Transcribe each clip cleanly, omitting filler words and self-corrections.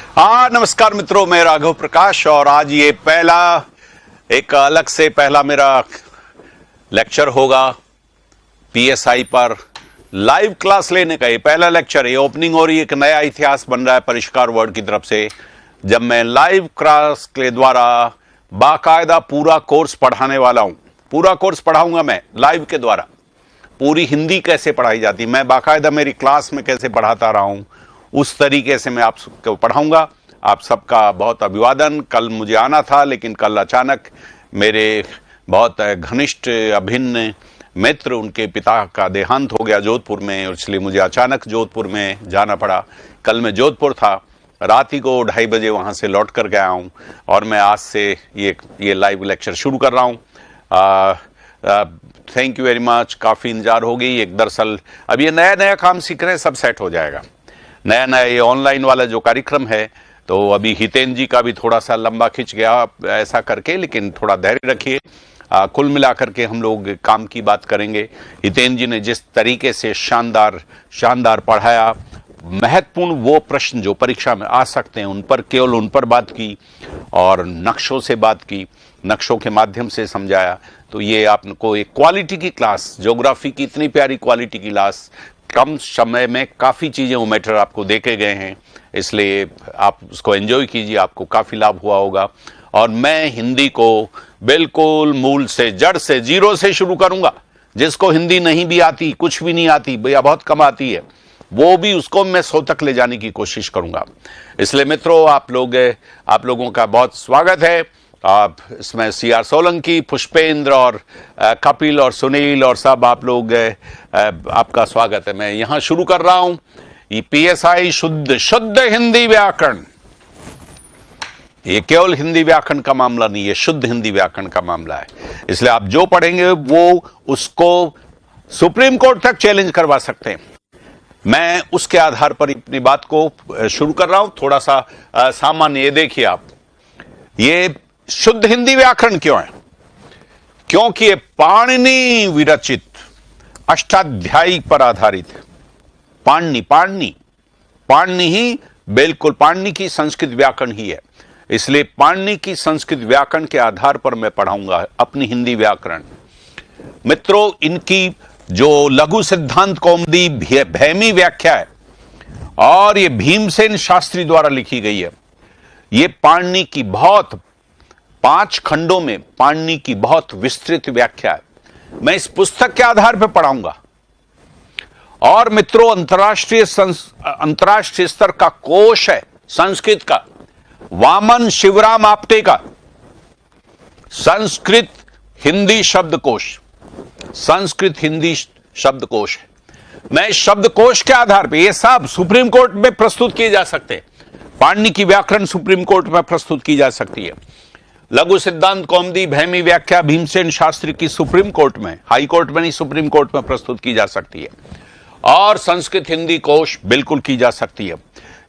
हाँ, नमस्कार मित्रों, मैं राघव प्रकाश और आज ये एक अलग से पहला मेरा लेक्चर होगा पीएसआई पर। लाइव क्लास लेने का ये पहला लेक्चर है, ओपनिंग हो रही है, एक नया इतिहास बन रहा है परिष्कार वर्ड की तरफ से, जब मैं लाइव क्लास के द्वारा बाकायदा पूरा कोर्स पढ़ाने वाला हूं। पूरा कोर्स पढ़ाऊंगा मैं लाइव के द्वारा। पूरी हिंदी कैसे पढ़ाई जाती, मैं बाकायदा मेरी क्लास में कैसे पढ़ाता रहा हूं, उस तरीके से मैं आप सबको पढ़ाऊंगा। आप सबका बहुत अभिवादन। कल मुझे आना था, लेकिन कल अचानक मेरे बहुत घनिष्ठ अभिन्न मित्र, उनके पिता का देहांत हो गया जोधपुर में, और इसलिए मुझे अचानक जोधपुर में जाना पड़ा। कल मैं जोधपुर था, रात ही को 2:30 बजे वहाँ से लौट कर गया हूँ और मैं आज से ये लाइव लेक्चर शुरू कर रहा हूँ। Thank you very much. काफ़ी इंतजार हो गई। एक दरअसल अब ये नया काम सीख रहे हैं, सब सेट हो जाएगा। नया ये ऑनलाइन वाला जो कार्यक्रम है, तो अभी हितेन जी का भी थोड़ा सा लंबा खिंच गया ऐसा करके, लेकिन थोड़ा धैर्य रखिए। कुल मिलाकर के हम लोग काम की बात करेंगे। हितेन जी ने जिस तरीके से शानदार पढ़ाया, महत्वपूर्ण वो प्रश्न जो परीक्षा में आ सकते हैं केवल उन पर बात की और नक्शों से बात की, नक्शों के माध्यम से समझाया। तो ये आपको एक क्वालिटी की क्लास, ज्योग्राफी की इतनी प्यारी क्वालिटी की क्लास, कम समय में काफ़ी चीज़ें वो मैटर आपको देखे गए हैं, इसलिए आप उसको एंजॉय कीजिए, आपको काफ़ी लाभ हुआ होगा। और मैं हिंदी को बिल्कुल मूल से, जड़ से, जीरो से शुरू करूंगा। जिसको हिंदी नहीं भी आती, कुछ भी नहीं आती या बहुत कम आती है, वो भी उसको मैं 100 तक ले जाने की कोशिश करूंगा। इसलिए मित्रों, आप लोगों का बहुत स्वागत है। आप इसमें CR सोलंकी, पुष्पेंद्र और कपिल और सुनील और सब आप लोग, आपका स्वागत है। मैं यहां शुरू कर रहा हूं ये PSI शुद्ध हिंदी व्याकरण। ये केवल हिंदी व्याकरण का मामला नहीं है, शुद्ध हिंदी व्याकरण का मामला है। इसलिए आप जो पढ़ेंगे वो उसको सुप्रीम कोर्ट तक चैलेंज करवा सकते हैं। मैं उसके आधार पर अपनी बात को शुरू कर रहा हूं। थोड़ा सा सामान्य ये देखिए आप, ये शुद्ध हिंदी व्याकरण क्यों है? क्योंकि ये पाणिनि विरचित अष्टाध्यायी पर आधारित है। पाणिनि ही बिल्कुल पाणिनि की संस्कृत व्याकरण ही है। इसलिए पाणिनि की संस्कृत व्याकरण के आधार पर मैं पढ़ाऊंगा अपनी हिंदी व्याकरण। मित्रों, इनकी जो लघु सिद्धांत कौमुदी भैमी व्याख्या है और ये भीमसेन शास्त्री द्वारा लिखी गई है, ये पाणिनि की 5 खंडों में पाणिनि की बहुत विस्तृत व्याख्या है। मैं इस पुस्तक के आधार पर पढ़ाऊंगा। और मित्रों, अंतरराष्ट्रीय स्तर का कोश है संस्कृत का, वामन शिवराम आप्टे का संस्कृत हिंदी शब्दकोश है। मैं इस शब्दकोश के आधार पर, ये सब सुप्रीम कोर्ट में प्रस्तुत किए जा सकते हैं। पाणिनि की व्याकरण सुप्रीम कोर्ट में प्रस्तुत की जा सकती है। लघु सिद्धांत कौमुदी भैमी व्याख्या भीमसेन शास्त्री की सुप्रीम कोर्ट में, हाई कोर्ट में नहीं, सुप्रीम कोर्ट में प्रस्तुत की जा सकती है। और संस्कृत हिंदी कोश बिल्कुल की जा सकती है।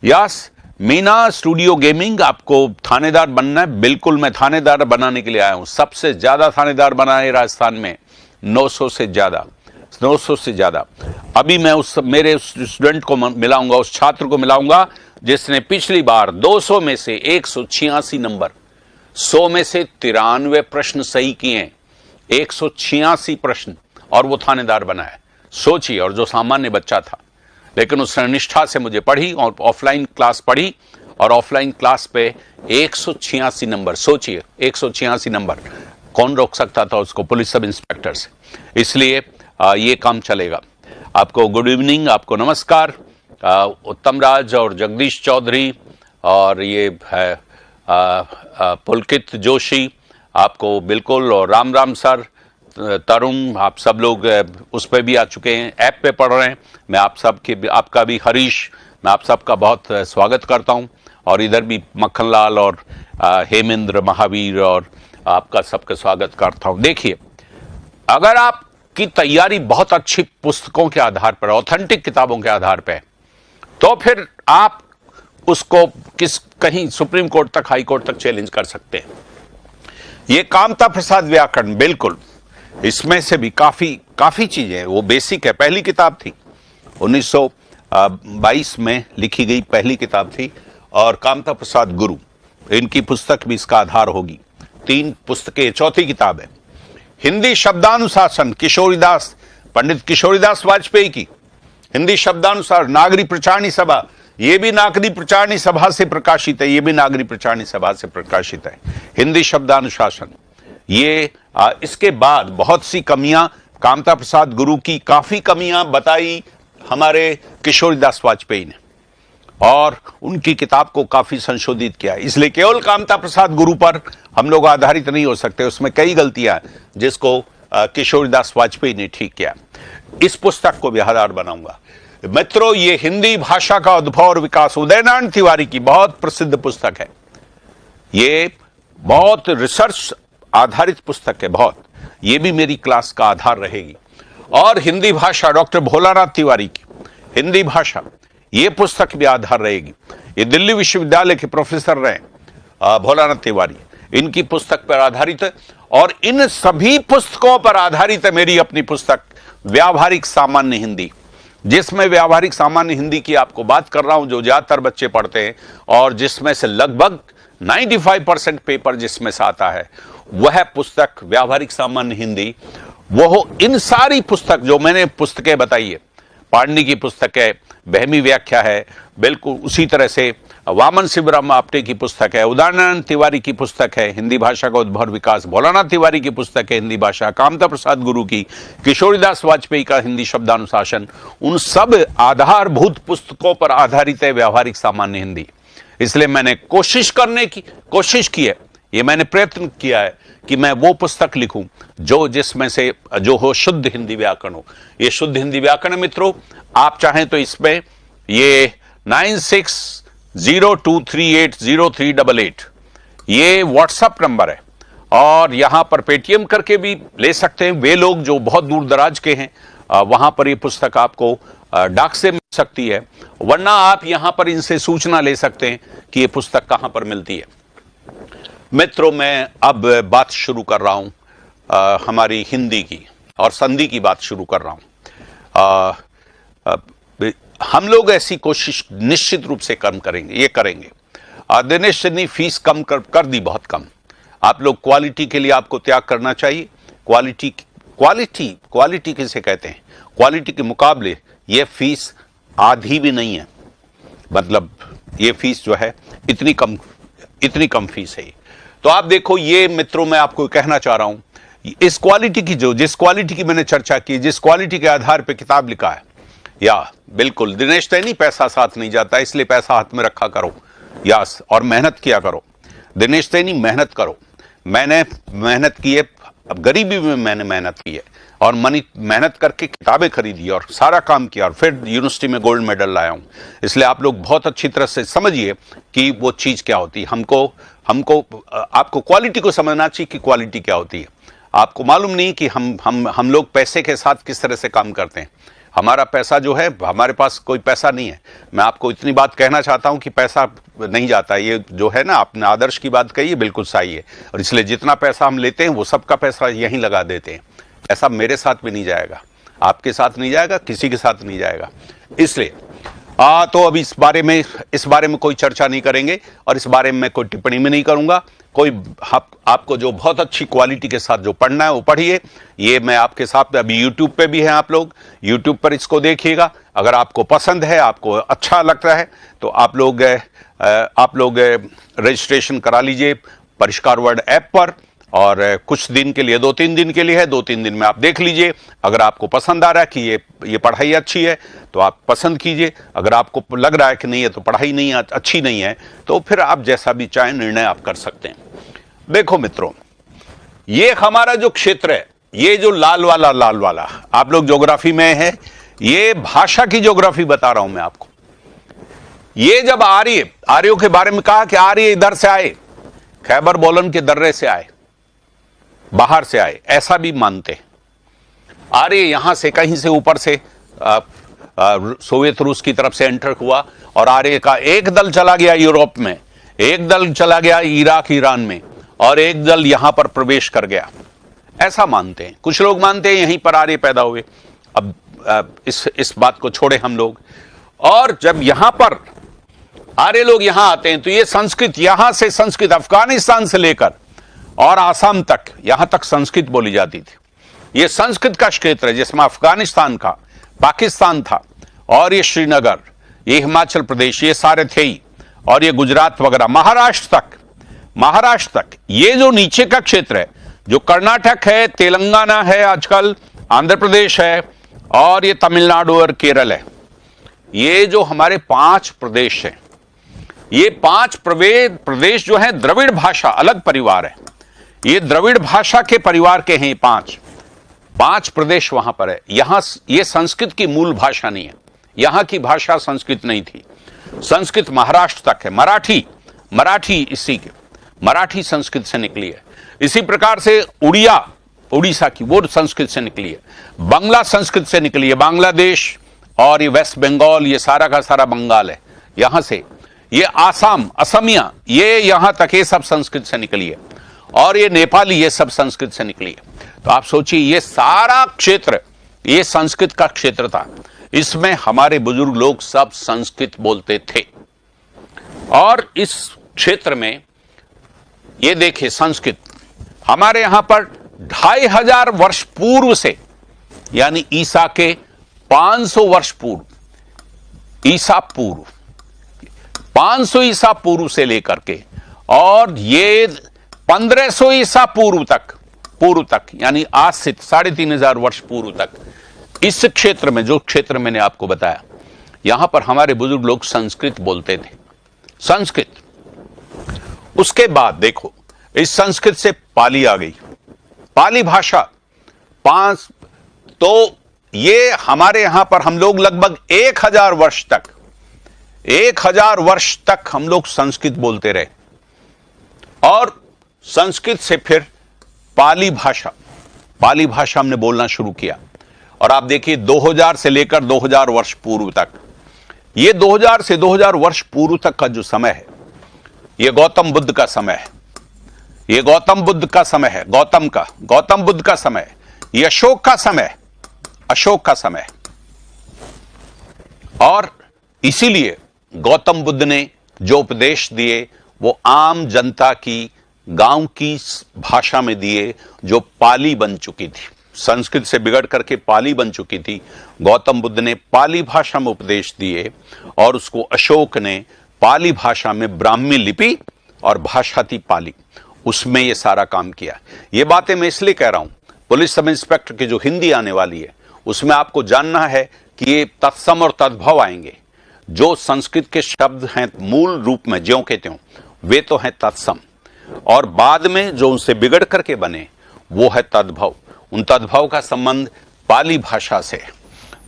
यस, मीना स्टूडियो गेमिंग, आपको थानेदार बनना है? बिल्कुल, मैं थानेदार बनाने के लिए आया हूं। सबसे ज्यादा थानेदार बनाए राजस्थान में, 900 से ज्यादा। अभी मैं मेरे स्टूडेंट को मिलाऊंगा, उस छात्र को मिलाऊंगा जिसने पिछली बार 200 में से 186 नंबर, 100 में से 93 प्रश्न सही किए हैं, 186 प्रश्न, और वो थानेदार बना है। सोचिए, और जो सामान्य बच्चा था, लेकिन उसने निष्ठा से मुझे पढ़ी और ऑफलाइन क्लास पढ़ी, और ऑफलाइन क्लास पे 186 नंबर। सोचिए, 186 नंबर, कौन रोक सकता था उसको? पुलिस सब इंस्पेक्टर से। इसलिए ये काम चलेगा। आपको गुड इवनिंग, आपको नमस्कार। उत्तम राज और जगदीश चौधरी और ये है पुलकित जोशी, आपको बिल्कुल, और राम सर, तरुण, आप सब लोग उस पर भी आ चुके हैं, ऐप पे पढ़ रहे हैं। मैं आपका भी हरीश, मैं आप सबका बहुत स्वागत करता हूं। और इधर भी मक्खनलाल और हेमेंद्र, महावीर, और आपका सबका स्वागत करता हूं। देखिए, अगर आपकी तैयारी बहुत अच्छी पुस्तकों के आधार पर, ऑथेंटिक किताबों के आधार पर, तो फिर आप उसको कहीं सुप्रीम कोर्ट तक, हाई कोर्ट तक चैलेंज कर सकते हैं। ये कामता प्रसाद व्याकरण, बिल्कुल इसमें से भी काफी चीजें, वो बेसिक है। पहली किताब थी 1922 में लिखी गई, पहली किताब थी, और कामता प्रसाद गुरु, इनकी पुस्तक भी इसका आधार होगी। 3 पुस्तकें, चौथी किताब है हिंदी शब्दानुशासन, किशोरीदास, पंडित किशोरीदास वाजपेयी की हिंदी शब्दानुसार नागरी प्रचारणी सभा, ये भी नागरी प्रचारणी सभा से प्रकाशित है, ये भी नागरी प्रचारणी सभा से प्रकाशित है, हिंदी शब्दानुशासन। ये इसके बाद बहुत सी कमियां, कामता प्रसाद गुरु की काफी कमियां बताई हमारे किशोरीदास वाजपेयी ने और उनकी किताब को काफी संशोधित किया। इसलिए केवल कामता प्रसाद गुरु पर हम लोग आधारित नहीं हो सकते, उसमें कई गलतियां जिसको किशोरीदास वाजपेयी ने ठीक किया। इस पुस्तक को भी आधार बनाऊंगा। मित्रों, ये हिंदी भाषा का उद्भव और विकास, उदयनारायण तिवारी की बहुत प्रसिद्ध पुस्तक है। ये बहुत रिसर्च आधारित पुस्तक है, बहुत। ये भी मेरी क्लास का आधार रहेगी। और हिंदी भाषा, डॉक्टर भोलानाथ तिवारी की हिंदी भाषा, ये पुस्तक भी आधार रहेगी। ये दिल्ली विश्वविद्यालय के प्रोफेसर रहे भोलानाथ तिवारी, इनकी पुस्तक पर आधारित है। और इन सभी पुस्तकों पर आधारित है मेरी अपनी पुस्तक व्यावहारिक सामान्य हिंदी, जिसमें व्यावहारिक सामान्य हिंदी की आपको बात कर रहा हूं, जो ज्यादातर बच्चे पढ़ते हैं और जिसमें से लगभग 95% पेपर जिसमें से आता है, वह पुस्तक व्यावहारिक सामान्य हिंदी। वो इन सारी पुस्तक जो मैंने पुस्तकें बताई है, पाणिनि की पुस्तक है, बहमी व्याख्या है, बिल्कुल उसी तरह से वामन शिवराम आपटे की पुस्तक है, उदयनारायण तिवारी की पुस्तक है हिंदी भाषा का उद्भव और विकास, भोलानाथ तिवारी की पुस्तक है हिंदी भाषा, कामता प्रसाद गुरु की, किशोरीदास वाजपेयी का हिंदी शब्दानुशासन, उन सब आधारभूत पुस्तकों पर आधारित है व्यावहारिक सामान्य हिंदी। इसलिए मैंने कोशिश की है, ये मैंने प्रयत्न किया है कि मैं वो पुस्तक लिखूं जो जिसमें से जो हो शुद्ध हिंदी व्याकरण हो। ये शुद्ध हिंदी व्याकरण है मित्रों। आप चाहें तो इसमें ये 9602380388 ये व्हाट्सएप नंबर है और यहां पर पेटीएम करके भी ले सकते हैं। वे लोग जो बहुत दूर दराज के हैं, वहां पर ये पुस्तक आपको डाक से मिल सकती है, वरना आप यहां पर इनसे सूचना ले सकते हैं कि ये पुस्तक कहां पर मिलती है। मित्रों, मैं अब बात शुरू कर रहा हूं हमारी हिंदी की और संधि की बात शुरू कर रहा हूं। हम लोग ऐसी कोशिश निश्चित रूप से कम करेंगे, ये करेंगे। दिनेश ने फीस कम कर दी, बहुत कम। आप लोग क्वालिटी के लिए आपको त्याग करना चाहिए। क्वालिटी किसे कहते हैं? क्वालिटी के मुकाबले ये फीस आधी भी नहीं है। मतलब ये फीस जो है इतनी कम फीस है। तो आप देखो, ये मित्रों मैं आपको कहना चाह रहा हूं, इस क्वालिटी की जिस क्वालिटी की मैंने चर्चा की, जिस क्वालिटी के आधार पे किताब लिखा है, या बिल्कुल दिनेश तैनी पैसा साथ नहीं जाता, इसलिए पैसा हाथ में रखा करो यास और मेहनत किया करो। दिनेश तैनी मेहनत करो। मैंने मेहनत की है, अब गरीबी में मैंने मेहनत की है और मेहनत करके किताबें खरीदी और सारा काम किया और फिर यूनिवर्सिटी में गोल्ड मेडल लाया हूं। इसलिए आप लोग बहुत अच्छी तरह से समझिए कि वो चीज क्या होती है। आपको क्वालिटी को समझना चाहिए कि क्वालिटी क्या होती है। आपको मालूम नहीं कि हम लोग पैसे के साथ किस तरह से काम करते हैं। हमारा पैसा जो है, हमारे पास कोई पैसा नहीं है। मैं आपको इतनी बात कहना चाहता हूं कि पैसा नहीं जाता। ये जो है ना, आपने आदर्श की बात कही है, बिल्कुल सही है। और इसलिए जितना पैसा हम लेते हैं वो सबका पैसा यहीं लगा देते हैं। ऐसा मेरे साथ भी नहीं जाएगा, आपके साथ नहीं जाएगा, किसी के साथ नहीं जाएगा। इसलिए तो अब इस बारे में कोई चर्चा नहीं करेंगे और इस बारे में मैं कोई टिप्पणी में नहीं करूंगा। आपको जो बहुत अच्छी क्वालिटी के साथ जो पढ़ना है वो पढ़िए। ये मैं आपके साथ अभी यूट्यूब पे भी हैं, आप लोग यूट्यूब पर इसको देखिएगा। अगर आपको पसंद है, आपको अच्छा लगता है, तो आप लोग रजिस्ट्रेशन करा लीजिए परिष्कार वर्ड ऐप पर। और कुछ दिन के लिए, 2-3 दिन के लिए है, 2-3 दिन में आप देख लीजिए। अगर आपको पसंद आ रहा है कि ये पढ़ाई अच्छी है तो आप पसंद कीजिए। अगर आपको लग रहा है कि नहीं है तो पढ़ाई नहीं अच्छी नहीं है, तो फिर आप जैसा भी चाहें निर्णय आप कर सकते हैं। देखो मित्रों, ये हमारा जो क्षेत्र है, ये जो लाल वाला आप लोग ज्योग्राफी में है, ये भाषा की ज्योग्राफी बता रहा हूं मैं आपको। ये जब आर्यों के बारे में कहा कि आर्य इधर से आए, खैबर बोलन के दर्रे से आए, बाहर से आए, ऐसा भी मानते हैं। आर्य यहां से कहीं से ऊपर से सोवियत रूस की तरफ से एंटर हुआ और आर्य का एक दल चला गया यूरोप में, एक दल चला गया इराक ईरान में और एक दल यहां पर प्रवेश कर गया, ऐसा मानते हैं। कुछ लोग मानते हैं यहीं पर आर्य पैदा हुए। अब इस बात को छोड़े हम लोग। और जब यहां पर आर्य लोग यहां आते हैं तो ये संस्कृत, यहां से संस्कृत अफगानिस्तान से लेकर और आसाम तक, यहां तक संस्कृत बोली जाती थी। ये संस्कृत का क्षेत्र है जिसमें अफगानिस्तान का, पाकिस्तान था, और ये श्रीनगर, ये हिमाचल प्रदेश, ये सारे थे ही, और ये गुजरात वगैरह, महाराष्ट्र तक। ये जो नीचे का क्षेत्र है, जो कर्नाटक है, तेलंगाना है, आजकल आंध्र प्रदेश है, और ये तमिलनाडु और केरल है, ये जो हमारे 5 प्रदेश हैं, ये 5 प्रदेश जो है द्रविड़ भाषा, अलग परिवार है, ये द्रविड़ भाषा के परिवार के हैं। 5 प्रदेश वहां पर है। यहां ये संस्कृत की मूल भाषा नहीं है, यहां की भाषा संस्कृत नहीं थी। संस्कृत महाराष्ट्र तक है। मराठी इसी के, मराठी संस्कृत से निकली है। इसी प्रकार से उड़ीसा की, वो संस्कृत से निकली है। बांग्ला संस्कृत से निकली है, बांग्लादेश और ये वेस्ट बंगाल, ये सारा का सारा बंगाल है, यहां से। ये आसाम, असमिया, ये यहां तक, ये सब संस्कृत से निकली है। और ये नेपाली, ये सब संस्कृत से निकली है। तो आप सोचिए, ये सारा क्षेत्र ये संस्कृत का क्षेत्र था। इसमें हमारे बुजुर्ग लोग सब संस्कृत बोलते थे। और इस क्षेत्र में ये देखिए, संस्कृत हमारे यहां पर 2500 वर्ष पूर्व से, यानी ईसा के 500 वर्ष पूर्व, ईसा पूर्व 500 ईसा पूर्व से लेकर के, और ये 1500 ईसा पूर्व तक, यानी आज से 3500 वर्ष पूर्व तक, इस क्षेत्र में, जो क्षेत्र मैंने आपको बताया, यहां पर हमारे बुजुर्ग लोग संस्कृत बोलते थे। संस्कृत। उसके बाद देखो, इस संस्कृत से पाली आ गई, पाली भाषा 5। तो ये हमारे यहां पर हम लोग लगभग 1000 वर्ष तक हम लोग संस्कृत बोलते रहे। और संस्कृत से फिर पाली भाषा हमने बोलना शुरू किया। और आप देखिए, 2000 से लेकर 2000 वर्ष पूर्व तक, ये 2000 से 2000 वर्ष पूर्व तक का जो समय है, ये गौतम बुद्ध का समय है। ये गौतम बुद्ध का समय है, गौतम बुद्ध का समय है। ये अशोक का समय है। और इसीलिए गौतम बुद्ध ने जो उपदेश दिए, वो आम जनता की, गांव की भाषा में दिए, जो पाली बन चुकी थी, संस्कृत से बिगड़ करके पाली बन चुकी थी। गौतम बुद्ध ने पाली भाषा में उपदेश दिए, और उसको अशोक ने पाली भाषा में, ब्राह्मी लिपि और भाषा थी पाली, उसमें ये सारा काम किया। ये बातें मैं इसलिए कह रहा हूं, पुलिस सब इंस्पेक्टर की जो हिंदी आने वाली है, उसमें आपको जानना है कि ये तत्सम और तद्भव आएंगे। जो संस्कृत के शब्द हैं मूल रूप में ज्यों के त्यों, वे तो हैं तत्सम, और बाद में जो उनसे बिगड़ करके बने वो है तद्भव। उन तद्भव का संबंध पाली भाषा से।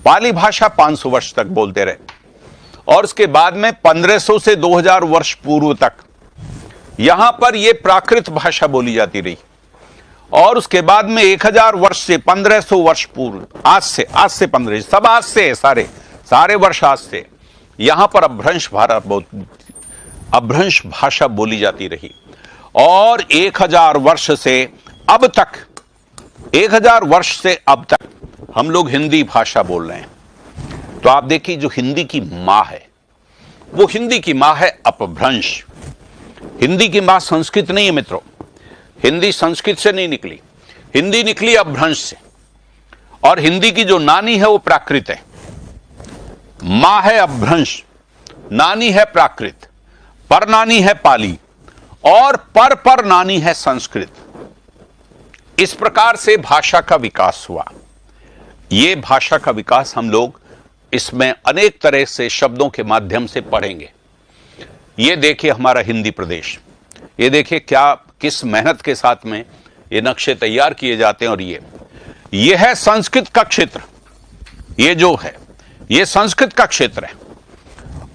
पाली भाषा 500 वर्ष तक बोलते रहे, और उसके बाद में 1500 से 2000 वर्ष पूर्व तक यहां पर यह प्राकृत भाषा बोली जाती रही। और उसके बाद में 1000 वर्ष से 1500 वर्ष पूर्व, आज से 1500, सब आज से है, सारे वर्ष आज से, यहां पर अपभ्रंश भाषा बोली जाती रही। और 1000 वर्ष से अब तक, 1000 वर्ष से अब तक हम लोग हिंदी भाषा बोल रहे हैं। तो आप देखिए, जो हिंदी की मां है, वो हिंदी की मां है अपभ्रंश। हिंदी की मां संस्कृत नहीं है मित्रों। हिंदी संस्कृत से नहीं निकली, हिंदी निकली अपभ्रंश से। और हिंदी की जो नानी है वो प्राकृत है। मां है अपभ्रंश, नानी है प्राकृत, पर नानी है पाली, और पर नानी है संस्कृत। इस प्रकार से भाषा का विकास हुआ। ये भाषा का विकास हम लोग इसमें अनेक तरह से शब्दों के माध्यम से पढ़ेंगे। ये देखिए हमारा हिंदी प्रदेश, ये देखिए किस मेहनत के साथ में ये नक्शे तैयार किए जाते हैं। और ये है संस्कृत का क्षेत्र, ये जो है ये संस्कृत का क्षेत्र है।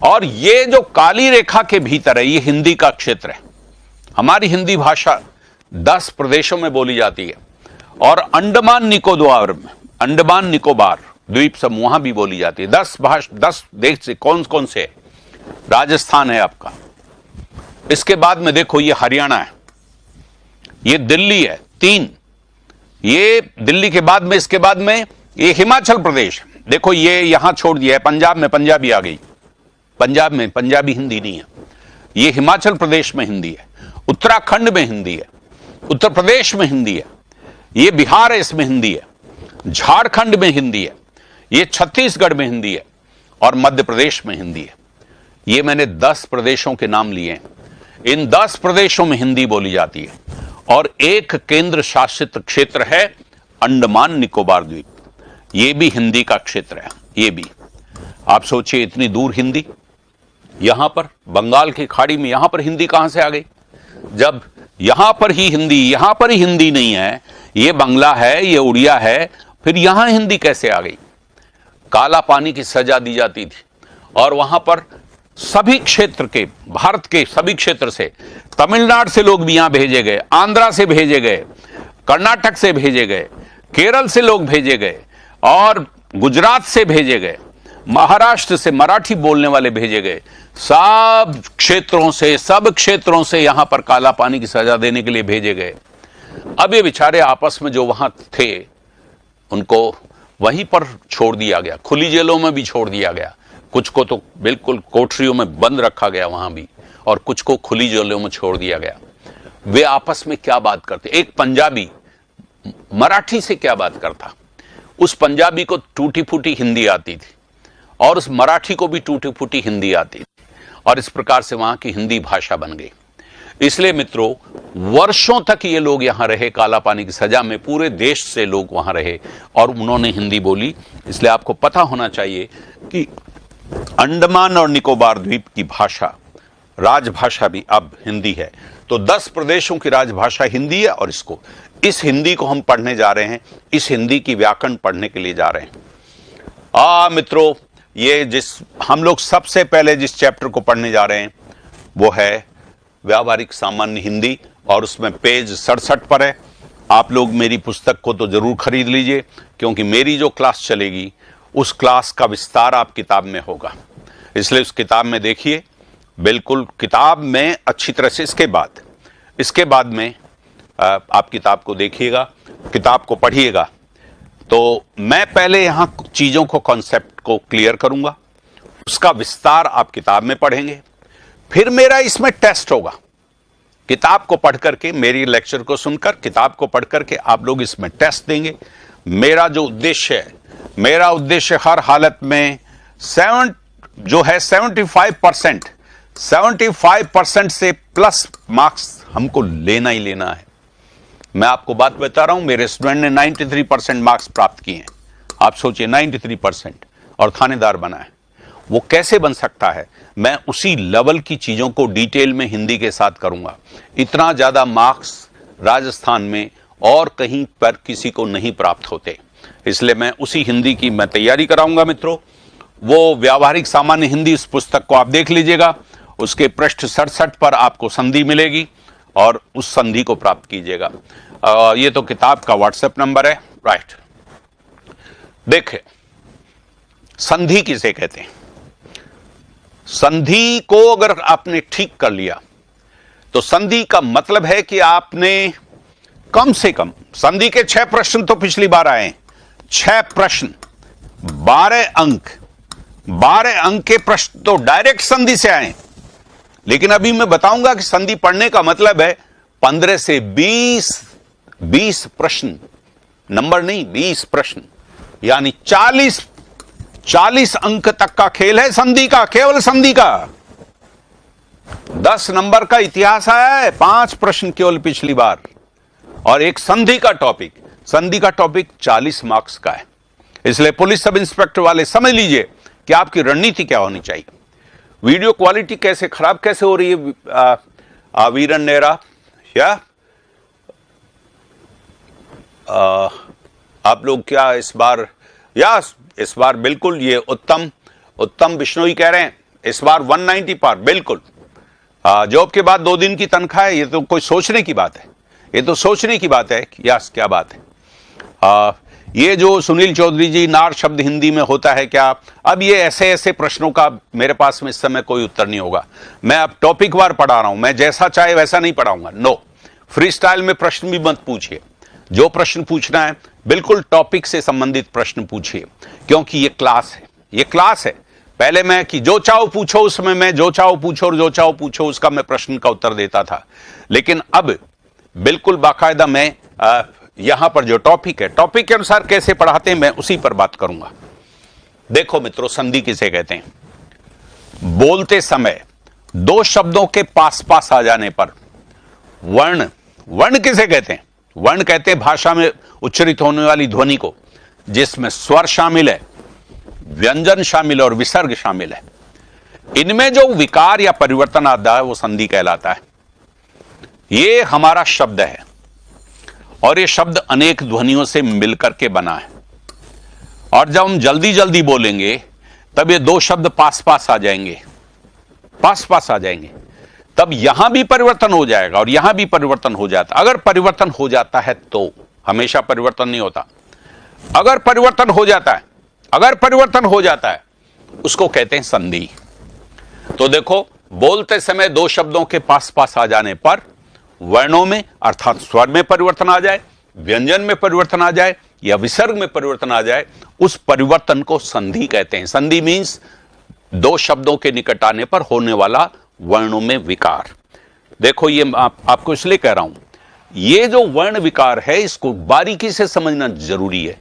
और ये जो काली रेखा के भीतर है, ये हिंदी का क्षेत्र है। हमारी हिंदी भाषा 10 प्रदेशों में बोली जाती है, और अंडमान निकोबार द्वीप समूह वहां भी बोली जाती है। 10 देश से कौन से है? राजस्थान है आपका, इसके बाद में देखो ये हरियाणा है, ये दिल्ली है, 3, ये दिल्ली के बाद में, इसके बाद में ये हिमाचल प्रदेश, देखो ये यहां छोड़ दिया है, पंजाब में पंजाबी आ गई, पंजाब में पंजाबी हिंदी नहीं है, ये हिमाचल प्रदेश में हिंदी है, उत्तराखंड में हिंदी है, उत्तर प्रदेश में हिंदी है, ये बिहार है इसमें हिंदी है, झारखंड में हिंदी है, ये छत्तीसगढ़ में हिंदी है और मध्य प्रदेश में हिंदी है। ये मैंने 10 प्रदेशों के नाम लिए हैं। इन 10 प्रदेशों में हिंदी बोली जाती है और एक केंद्र शासित क्षेत्र है अंडमान निकोबार द्वीप, ये भी हिंदी का क्षेत्र है। ये भी आप सोचिए, इतनी दूर हिंदी, यहां पर बंगाल की खाड़ी में, यहां पर हिंदी कहां से आ गई? जब यहां पर ही हिंदी नहीं है, ये बंगला है, ये उड़िया है, फिर यहां हिंदी कैसे आ गई? काला पानी की सजा दी जाती थी और वहां पर सभी क्षेत्र के, भारत के सभी क्षेत्र से, तमिलनाडु से लोग भी यहां भेजे गए, आंध्रा से भेजे गए, कर्नाटक से भेजे गए, केरल से लोग भेजे गए और गुजरात से भेजे गए, महाराष्ट्र से मराठी बोलने वाले भेजे गए। सब क्षेत्रों से यहां पर काला पानी की सजा देने के लिए भेजे गए। अब ये बेचारे आपस में जो वहां थे, उनको वहीं पर छोड़ दिया गया, खुली जेलों में भी छोड़ दिया गया, कुछ को तो बिल्कुल कोठरियों में बंद रखा गया वहां भी, और कुछ को खुली जेलों में छोड़ दिया गया। वे आपस में क्या बात करते? एक पंजाबी मराठी से क्या बात करता? उस पंजाबी को टूटी फूटी हिंदी आती थी और उस मराठी को भी टूटी फूटी हिंदी आती थी, और इस प्रकार से वहां की हिंदी भाषा बन गई। इसलिए मित्रों, वर्षों तक ये लोग यहां रहे, काला पानी की सजा में पूरे देश से लोग वहां रहे और उन्होंने हिंदी बोली। इसलिए आपको पता होना चाहिए कि अंडमान और निकोबार द्वीप की भाषा, राजभाषा भी अब हिंदी है। तो 10 प्रदेशों की राजभाषा हिंदी है और इस हिंदी को हम पढ़ने जा रहे हैं, इस हिंदी की व्याकरण पढ़ने के लिए जा रहे हैं। मित्रों, ये हम लोग सबसे पहले जिस चैप्टर को पढ़ने जा रहे हैं वो है व्यावहारिक सामान्य हिंदी, और उसमें पेज 67 पर है। आप लोग मेरी पुस्तक को तो जरूर खरीद लीजिए, क्योंकि मेरी जो क्लास चलेगी उस क्लास का विस्तार आप किताब में होगा। इसलिए उस किताब में देखिए, बिल्कुल किताब में अच्छी तरह से। इसके बाद में आप किताब को देखिएगा, किताब को पढ़िएगा। तो मैं पहले यहाँ चीज़ों को, कॉन्सेप्ट को क्लियर करूँगा, उसका विस्तार आप किताब में पढ़ेंगे। फिर मेरा इसमें टेस्ट होगा। किताब को पढ़ करके, मेरी लेक्चर को सुनकर, किताब को पढ़ करके आप लोग इसमें टेस्ट देंगे। मेरा जो उद्देश्य है, मेरा उद्देश्य हर हालत में 75% से प्लस मार्क्स हमको लेना ही लेना है। मैं आपको बात बता रहा हूं, मेरे स्टूडेंट ने 93% मार्क्स प्राप्त किए हैं। आप सोचिए, 93% और थानेदार बना है। वो कैसे बन सकता है? मैं उसी लेवल की चीजों को डिटेल में हिंदी के साथ करूंगा। इतना ज्यादा मार्क्स राजस्थान में और कहीं पर किसी को नहीं प्राप्त होते, इसलिए मैं उसी हिंदी की मैं तैयारी कराऊंगा। मित्रों, वो व्यावहारिक सामान्य हिंदी, इस पुस्तक को आप देख लीजिएगा। उसके पृष्ठ 67 पर आपको संधि मिलेगी और उस संधि को प्राप्त कीजिएगा। ये तो किताब का व्हाट्सएप नंबर है, राइट। देखिए, संधि किसे कहते हैं? संधि को अगर आपने ठीक कर लिया तो संधि का मतलब है कि आपने कम से कम, संधि के 6 प्रश्न तो पिछली बार आए हैं, 6 प्रश्न, 12 अंक, 12 अंक के प्रश्न तो डायरेक्ट संधि से आए। लेकिन अभी मैं बताऊंगा कि संधि पढ़ने का मतलब है 15 से 20 प्रश्न, नंबर नहीं, 20 प्रश्न, यानी 40 अंक तक का खेल है संधि का, केवल संधि का। 10 नंबर का इतिहास आया है, 5 प्रश्न केवल पिछली बार, और एक संधि का टॉपिक। संधि का टॉपिक 40 मार्क्स का है। इसलिए पुलिस सब इंस्पेक्टर वाले समझ लीजिए कि आपकी रणनीति क्या होनी चाहिए। वीडियो क्वालिटी कैसे खराब कैसे हो रही है वीरन नेहरा, या आप लोग क्या इस बार बिल्कुल ये उत्तम बिश्नोई कह रहे हैं इस बार 190 पार, बिल्कुल। जॉब के बाद 2 दिन की तनख्वाह है, ये तो कोई सोचने की बात है, ये तो सोचने की बात है। यस, क्या बात है। ये जो सुनील चौधरी जी, नार शब्द हिंदी में होता है क्या? अब ये ऐसे प्रश्नों का मेरे पास में इस समय कोई उत्तर नहीं होगा। मैं अब टॉपिक वार पढ़ा रहा हूं, मैं जैसा चाहे वैसा नहीं पढ़ाऊंगा। नो, फ्री स्टाइल में प्रश्न भी मत पूछिए। जो प्रश्न पूछना है बिल्कुल टॉपिक से संबंधित प्रश्न पूछिए, क्योंकि ये क्लास है, ये क्लास है। पहले मैं कि जो चाहो पूछो, उसमें मैं जो चाहो पूछो और जो चाहो पूछो उसका मैं प्रश्न का उत्तर देता था। लेकिन अब बिल्कुल बाकायदा मैं यहां पर जो टॉपिक है, टॉपिक के अनुसार कैसे पढ़ाते हैं मैं उसी पर बात करूंगा। देखो मित्रों, संधि किसे कहते हैं? बोलते समय दो शब्दों के पास पास आ जाने पर वर्ण, वर्ण किसे कहते हैं? वर्ण कहते हैं भाषा में उच्चारित होने वाली ध्वनि को, जिसमें स्वर शामिल है, व्यंजन शामिल है और विसर्ग शामिल है। इनमें जो विकार या परिवर्तन आता है वो संधि कहलाता है। ये हमारा शब्द है और ये शब्द अनेक ध्वनियों से मिलकर के बना है, और जब हम जल्दी जल्दी बोलेंगे तब ये दो शब्द पास पास आ जाएंगे, पास पास आ जाएंगे, तब यहां भी परिवर्तन हो जाएगा और यहां भी परिवर्तन हो जाता। अगर परिवर्तन हो जाता है तो, हमेशा परिवर्तन नहीं होता, अगर परिवर्तन हो जाता है, अगर परिवर्तन हो जाता है उसको कहते हैं संधि। तो देखो, बोलते समय दो शब्दों के पास पास आ जाने पर वर्णों में अर्थात स्वर में परिवर्तन आ जाए, व्यंजन में परिवर्तन आ जाए या विसर्ग में परिवर्तन आ जाए, उस परिवर्तन को संधि कहते हैं। संधि मींस दो शब्दों के निकट आने पर होने वाला वर्णों में विकार। देखो, ये आपको इसलिए कह रहा हूं, ये जो वर्ण विकार है इसको बारीकी से समझना जरूरी है।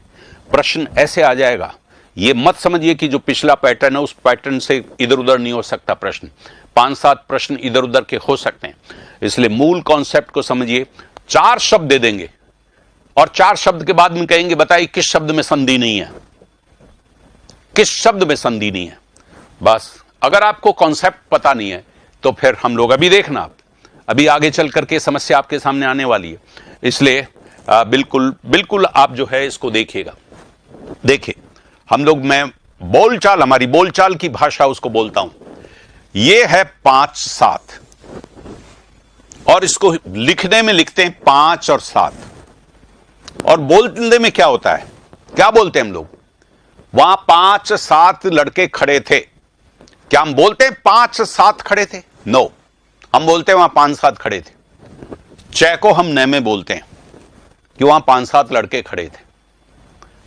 प्रश्न ऐसे आ जाएगा, ये मत समझिए कि जो पिछला पैटर्न है उस पैटर्न से इधर उधर नहीं हो सकता प्रश्न। 5-7 प्रश्न इधर उधर के हो सकते हैं, इसलिए मूल कॉन्सेप्ट को समझिए। 4 शब्द दे देंगे और 4 शब्द के बाद में कहेंगे बताइए किस शब्द में संधि नहीं है, किस शब्द में संधि नहीं है। बस अगर आपको कॉन्सेप्ट पता नहीं है तो फिर हम लोग, अभी देखना आप, अभी आगे चल करके समस्या आपके सामने आने वाली है, इसलिए बिल्कुल बिल्कुल आप जो है इसको देखिएगा। देखिए, हम लोग, मैं बोलचाल, हमारी बोलचाल की भाषा उसको बोलता हूं। ये है 5-7 और इसको लिखने में लिखते हैं 5 और 7। और बोलने में क्या होता है, क्या बोलते हैं हम लोग? वहां 5-7 लड़के खड़े थे, क्या हम बोलते हैं 5-7 खड़े थे? नो, हम बोलते हैं वहां 5-7 खड़े थे। च को हम न में बोलते हैं कि वहां 5-7 लड़के खड़े थे।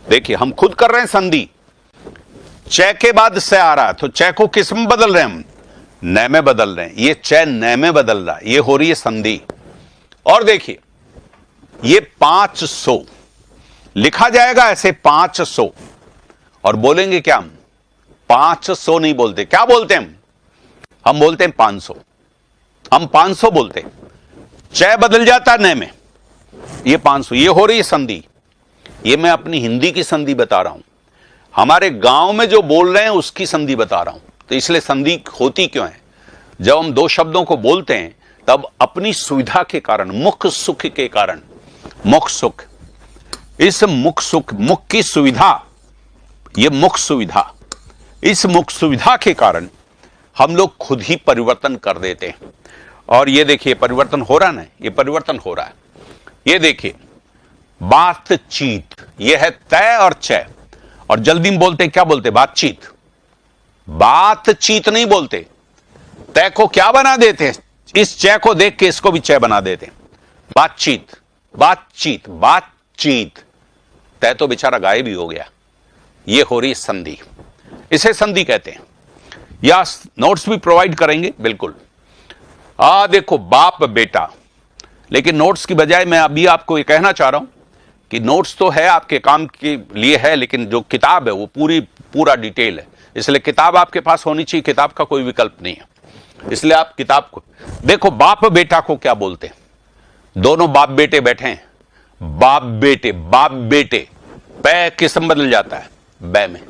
देखिए, हम खुद कर रहे हैं संधि, च के बाद से आ रहा है तो च को किस में बदल रहे हैं हम? न में बदल रहे हैं। ये च न में बदल रहा है, ये हो रही है संधि। और देखिए, ये 500 लिखा जाएगा ऐसे 500, और बोलेंगे क्या हम? 500 नहीं बोलते, क्या बोलते हैं हम बोलते हैं 500। हम 500 बोलते हैं, च बदल जाता न में, ये 500, ये हो रही है संधि। ये मैं अपनी हिंदी की संधि बता रहा हूं, हमारे गांव में जो बोल रहे हैं उसकी संधि बता रहा हूं। तो इसलिए संधि होती क्यों है? जब हम दो शब्दों को बोलते हैं तब अपनी सुविधा के कारण, मुख सुख के कारण, मुख सुख, इस मुख सुख, मुख की सुविधा, ये मुख सुविधा, इस मुख सुविधा के कारण हम लोग खुद ही परिवर्तन कर देते हैं। और ये देखिए परिवर्तन हो रहा ना, ये परिवर्तन हो रहा है। ये देखिए, बातचीत, ये है तय और च, और जल्दी में बोलते क्या बोलते? बातचीत। बातचीत नहीं बोलते, तय को क्या बना देते हैं? इस च को देख के इसको भी च बना देते हैं। बातचीत, बातचीत, बातचीत, तय तो बेचारा गायब ही हो गया। ये हो रही संधि, इसे संधि कहते हैं। या नोट्स भी प्रोवाइड करेंगे बिल्कुल। देखो, बाप बेटा, लेकिन नोट्स की बजाय मैं अभी आपको ये कहना चाह रहा हूं कि नोट्स तो है आपके काम के लिए है, लेकिन जो किताब है वो पूरा डिटेल है, इसलिए किताब आपके पास होनी चाहिए। किताब का कोई विकल्प नहीं है, इसलिए आप किताब को देखो। बाप बेटा को क्या बोलते हैं? दोनों बाप बेटे बैठे हैं, बाप बेटे, बाप बेटे, पै किस में बदल जाता है? बै में।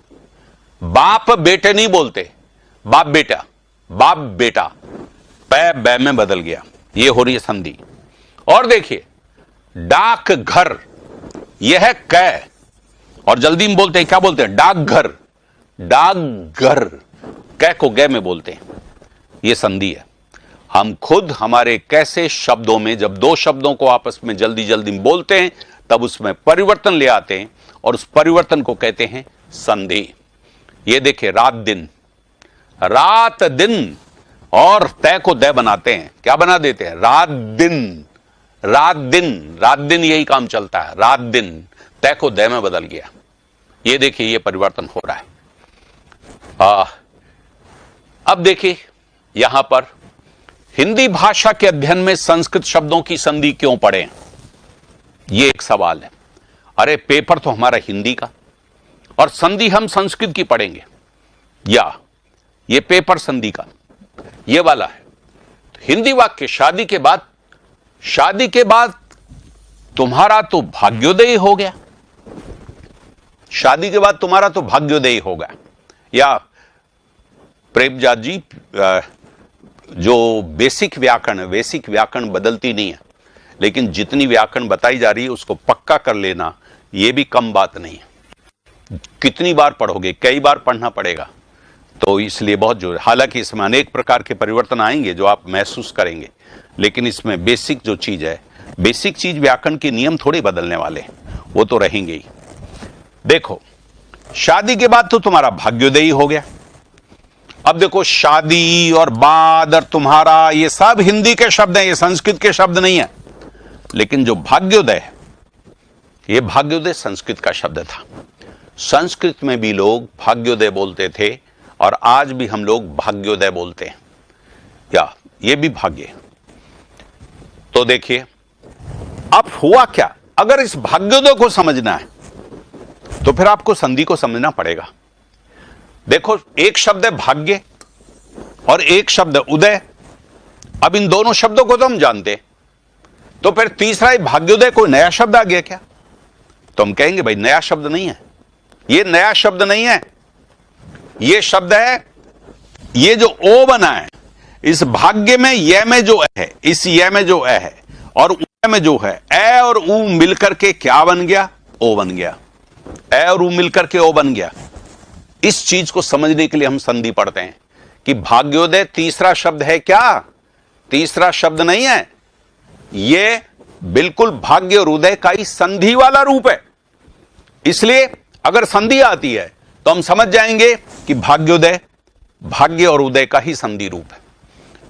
बाप बेटे नहीं बोलते, बाप बेटा, बाप बेटा, पै बै में बदल गया। ये हो रही है संधि। और देखिए, डाक घर, यह है कै, और जल्दी में बोलते हैं क्या बोलते हैं? डाकघर, डाकघर, कै को गै में बोलते हैं। यह संधि है। हम खुद हमारे कैसे शब्दों में जब दो शब्दों को आपस में जल्दी जल्दी में बोलते हैं तब उसमें परिवर्तन ले आते हैं, और उस परिवर्तन को कहते हैं संधि। ये देखिए, रात दिन, रात दिन, और तय को दय बनाते हैं, क्या बना देते हैं? रात दिन, रात दिन, रात दिन, यही काम चलता है। रात दिन, तय को दय में बदल गया। ये देखिए, ये परिवर्तन हो रहा है। अब देखिए यहां पर हिंदी भाषा के अध्ययन में संस्कृत शब्दों की संधि क्यों पढ़ें, यह एक सवाल है। अरे पेपर तो हमारा हिंदी का और संधि हम संस्कृत की पढ़ेंगे, या ये पेपर संधि का ये वाला है। तो हिंदी वाक्य शादी के बाद तुम्हारा तो भाग्योदय हो गया, शादी के बाद तुम्हारा तो भाग्योदय हो गया। या प्रेमजात जी, जो बेसिक व्याकरण बदलती नहीं है, लेकिन जितनी व्याकरण बताई जा रही है उसको पक्का कर लेना, यह भी कम बात नहीं है। कितनी बार पढ़ोगे, कई बार पढ़ना पड़ेगा, तो इसलिए बहुत जोर। हालांकि इसमें अनेक प्रकार के परिवर्तन आएंगे जो आप महसूस करेंगे, लेकिन इसमें बेसिक जो चीज है, बेसिक चीज व्याकरण के नियम थोड़े बदलने वाले, वो तो रहेंगे ही। देखो शादी के बाद तो तुम्हारा भाग्योदय हो गया। अब देखो शादी और बाद और तुम्हारा, ये सब हिंदी के शब्द हैं, ये संस्कृत के शब्द नहीं है। लेकिन जो भाग्योदय है, ये भाग्योदय संस्कृत का शब्द था। संस्कृत में भी लोग भाग्योदय बोलते थे और आज भी हम लोग भाग्योदय बोलते हैं, या ये भी भाग्य। तो देखिए अब हुआ क्या, अगर इस भाग्योदय को समझना है तो फिर आपको संधि को समझना पड़ेगा। देखो एक शब्द है भाग्य और एक शब्द उदय। अब इन दोनों शब्दों को तो हम जानते हैं, तो फिर तीसरा भाग्योदय कोई नया शब्द आ गया क्या? तो हम कहेंगे भाई नया शब्द नहीं है, ये नया शब्द नहीं है, ये शब्द है, ये जो ओ बना है इस भाग्य में, ये में जो है, इस ये में जो है और उ में जो है, ए और उ मिलकर के क्या बन गया? ओ बन गया। ए और उ मिलकर के ओ बन गया। इस चीज को समझने के लिए हम संधि पढ़ते हैं कि भाग्योदय तीसरा शब्द है क्या? तीसरा शब्द नहीं है, ये बिल्कुल भाग्य और उदय का ही संधि वाला रूप है। इसलिए अगर संधि आती है तो हम समझ जाएंगे कि भाग्योदय भाग्य और उदय का ही संधि रूप है,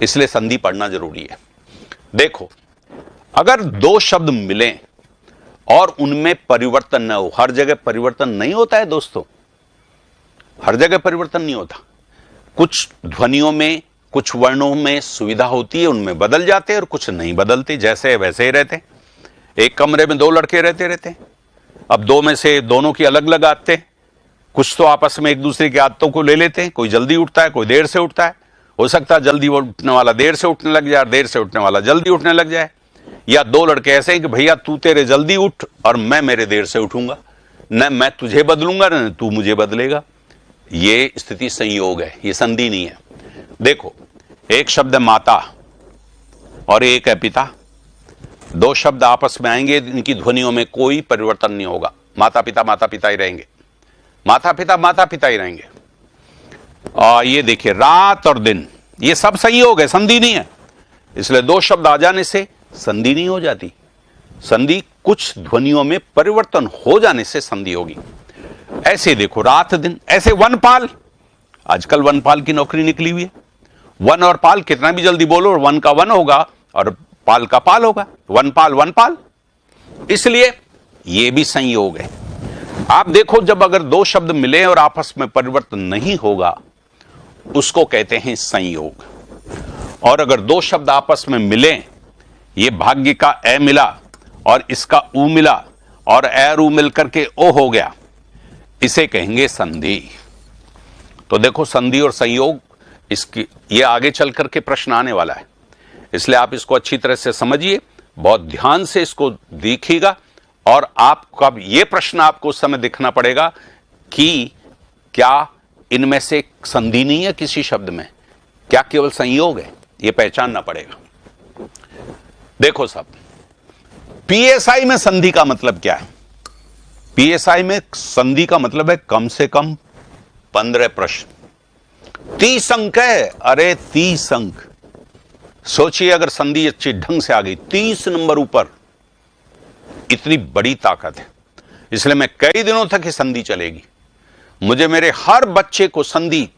इसलिए संधि पढ़ना जरूरी है। देखो अगर दो शब्द मिलें और उनमें परिवर्तन न हो, हर जगह परिवर्तन नहीं होता है दोस्तों, हर जगह परिवर्तन नहीं होता। कुछ ध्वनियों में, कुछ वर्णों में सुविधा होती है, उनमें बदल जाते हैं और कुछ नहीं बदलते, जैसे वैसे ही रहते। एक कमरे में दो लड़के रहते, अब दो में से दोनों की अलग अलग आदतें, कुछ तो आपस में एक दूसरे की आदतों को ले लेते हैं। कोई जल्दी उठता है, कोई देर से उठता है। हो सकता है जल्दी उठने वाला देर से उठने लग जाए, देर से उठने वाला जल्दी उठने लग जाए। या दो लड़के ऐसे हैं कि भैया तू तेरे जल्दी उठ और मैं मेरे देर से उठूंगा, न मैं तुझे बदलूंगा न तू मुझे बदलेगा। ये स्थिति संयोग है, ये संधि नहीं है। देखो एक शब्द है माता और एक है पिता, दो शब्द आपस में आएंगे, इनकी ध्वनियों में कोई परिवर्तन नहीं होगा। माता पिता ही रहेंगे, माता पिता ही रहेंगे। और ये देखिए रात और दिन, ये सब संयोग है, संधि नहीं है। इसलिए दो शब्द आ जाने से संधि नहीं हो जाती। संधि कुछ ध्वनियों में परिवर्तन हो जाने से संधि होगी। ऐसे देखो रात दिन, ऐसे वनपाल, आजकल वनपाल की नौकरी निकली हुई है। वन और पाल कितना भी जल्दी बोलो, वन का वन होगा और पाल का पाल होगा, वनपाल। इसलिए यह भी संयोग है। आप देखो जब अगर दो शब्द मिले और आपस में परिवर्तन नहीं होगा उसको कहते हैं संयोग। और अगर दो शब्द आपस में मिले, ये भाग्य का ए मिला और इसका ऊ मिला और ए और ऊ मिलकर के ओ हो गया, इसे कहेंगे संधि। तो देखो संधि और संयोग, इसकी ये आगे चल करके प्रश्न आने वाला है, इसलिए आप इसको अच्छी तरह से समझिए, बहुत ध्यान से इसको देखिएगा। और आपका ये प्रश्न आपको उस समय देखना पड़ेगा कि क्या इनमें से संधि नहीं है किसी शब्द में, क्या केवल संयोग है, ये पहचानना पड़ेगा। देखो सब, पीएसआई में संधि का मतलब क्या है? पीएसआई में संधि का मतलब है कम से कम 15 प्रश्न। 30 अंक है, अरे 30 अंक। सोचिए अगर संधि अच्छी ढंग से आ गई, 30 नंबर ऊपर, इतनी बड़ी ताकत है। इसलिए मैं कई दिनों तक ये संधि चलेगी। मुझे मेरे हर बच्चे को संधि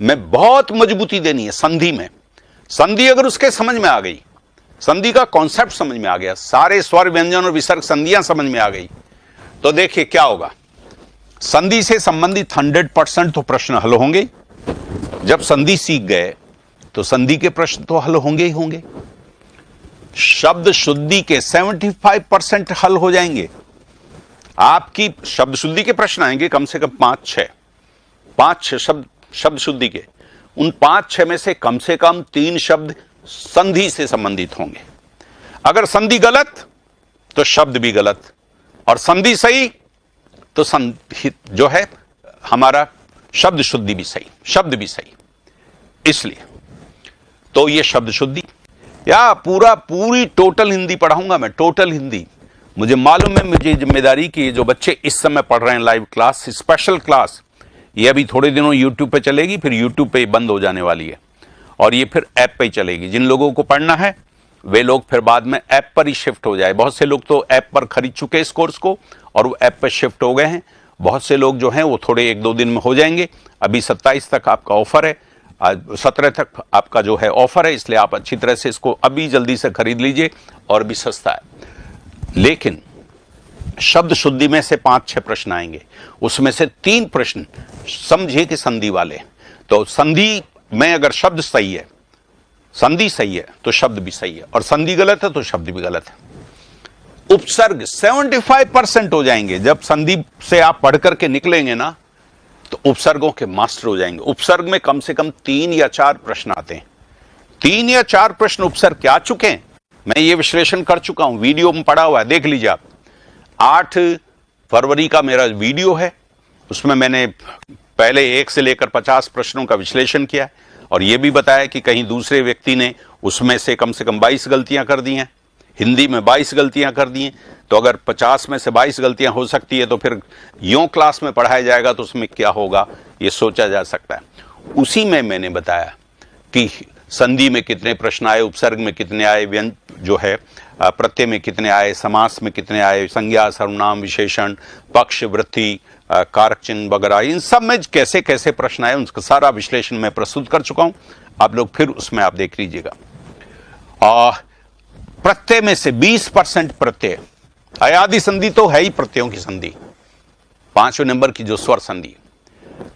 में बहुत मजबूती देनी है। संधि में, संधि अगर उसके समझ में आ गई, संधि का कॉन्सेप्ट समझ में आ गया, सारे स्वर व्यंजन और विसर्ग संधियां समझ में आ गई, तो देखिए क्या होगा। संधि से संबंधित 100% तो प्रश्न हल होंगे। जब संधि सीख गए तो संधि के प्रश्न तो हल होंगे ही होंगे। शब्द शुद्धि के 75% हल हो जाएंगे। आपकी शब्द शुद्धि के प्रश्न आएंगे कम से कम 5-6 शब्द शुद्धि के। उन 5-6 में से कम 3 शब्द संधि से संबंधित होंगे। अगर संधि गलत तो शब्द भी गलत, और संधि सही तो संधि जो है हमारा शब्द शुद्धि भी सही, शब्द भी सही। इसलिए तो ये शब्द शुद्धि या पूरी टोटल हिंदी पढ़ाऊंगा मैं, टोटल हिंदी। मुझे मालूम है, मुझे जिम्मेदारी की जो बच्चे इस समय पढ़ रहे हैं लाइव क्लास, स्पेशल क्लास, ये अभी थोड़े दिनों यूट्यूब पे चलेगी, फिर यूट्यूब पे बंद हो जाने वाली है और ये फिर ऐप पे ही चलेगी। जिन लोगों को पढ़ना है वे लोग फिर बाद में ऐप पर ही शिफ्ट हो जाए। बहुत से लोग तो ऐप पर खरीद चुके इस कोर्स को और वो ऐप पर शिफ्ट हो गए हैं। बहुत से लोग जो हैं वो थोड़े 1-2 दिन में हो जाएंगे। अभी 27 तक आपका ऑफर है, आज 17 तक आपका जो है ऑफर है, इसलिए आप अच्छी तरह से इसको अभी जल्दी से खरीद लीजिए और भी सस्ता है। लेकिन शब्द शुद्धि में से 5-6 प्रश्न आएंगे, उसमें से 3 प्रश्न समझिए कि संधि वाले। तो संधि में अगर शब्द सही है, संधि सही है तो शब्द भी सही है, और संधि गलत है तो शब्द भी गलत है। उपसर्ग 75% हो जाएंगे। जब संधि से आप पढ़ करके निकलेंगे ना तो उपसर्गों के मास्टर हो जाएंगे। उपसर्ग में कम से कम 3 या 4 प्रश्न आते हैं। 3 या 4 प्रश्न उपसर्ग के आ चुके हैं, मैं ये विश्लेषण कर चुका हूं, वीडियो में पढ़ा हुआ है, देख लीजिए आप। 8 फरवरी का मेरा वीडियो है, उसमें मैंने पहले 1 से लेकर 50 प्रश्नों का विश्लेषण किया और यह भी बताया कि कहीं दूसरे व्यक्ति ने उसमें से कम 22 गलतियां कर दी हैं, हिंदी में 22 गलतियां कर दी हैं। तो अगर 50 में से 22 गलतियां हो सकती है तो फिर यूं क्लास में पढ़ाया जाएगा तो उसमें क्या होगा, ये सोचा जा सकता है। उसी में मैंने बताया कि संधि में कितने प्रश्न आए, उपसर्ग में कितने आए, व्यंजन जो है प्रत्यय में कितने आए, समास में कितने आए, संज्ञा, सर्वनाम, विशेषण, पक्ष, वृत्ति, कारक चिन्ह वगैरह, इन सब में कैसे कैसे प्रश्न आए उनका सारा विश्लेषण मैं प्रस्तुत कर चुका हूं। आप लोग फिर उसमें आप देख लीजिएगा। प्रत्यय में से 20% प्रत्यय, अयादि संधि तो है ही प्रत्ययों की संधि, 5वें नंबर की जो स्वर संधि,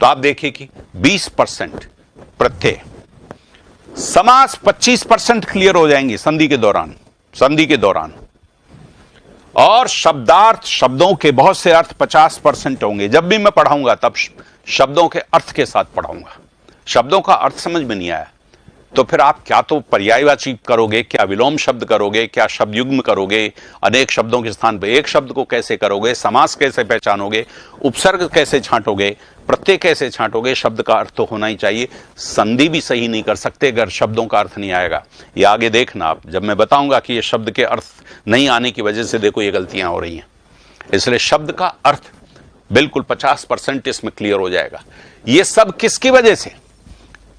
तो आप देखिए कि 20% प्रत्यय। समास 25% क्लियर हो जाएंगे संधि के दौरान, और शब्दार्थ, शब्दों के बहुत से अर्थ 50% होंगे। जब भी मैं पढ़ाऊंगा तब शब्दों के अर्थ के साथ पढ़ाऊंगा। शब्दों का अर्थ समझ में नहीं आया तो फिर आप क्या तो पर्यायवाची करोगे, क्या विलोम शब्द करोगे, क्या शब्द युग्म करोगे, अनेक शब्दों के स्थान पर एक शब्द को कैसे करोगे, समास कैसे पहचानोगे, उपसर्ग कैसे छांटोगे, प्रत्यय कैसे छांटोगे। शब्द का अर्थ तो होना ही चाहिए। संधि भी सही नहीं कर सकते अगर शब्दों का अर्थ नहीं आएगा। ये आगे देखना आप, जब मैं बताऊंगा कि ये शब्द के अर्थ नहीं आने की वजह से देखो ये गलतियां हो रही हैं। इसलिए शब्द का अर्थ बिल्कुल 50% इसमें क्लियर हो जाएगा। ये सब किसकी वजह से?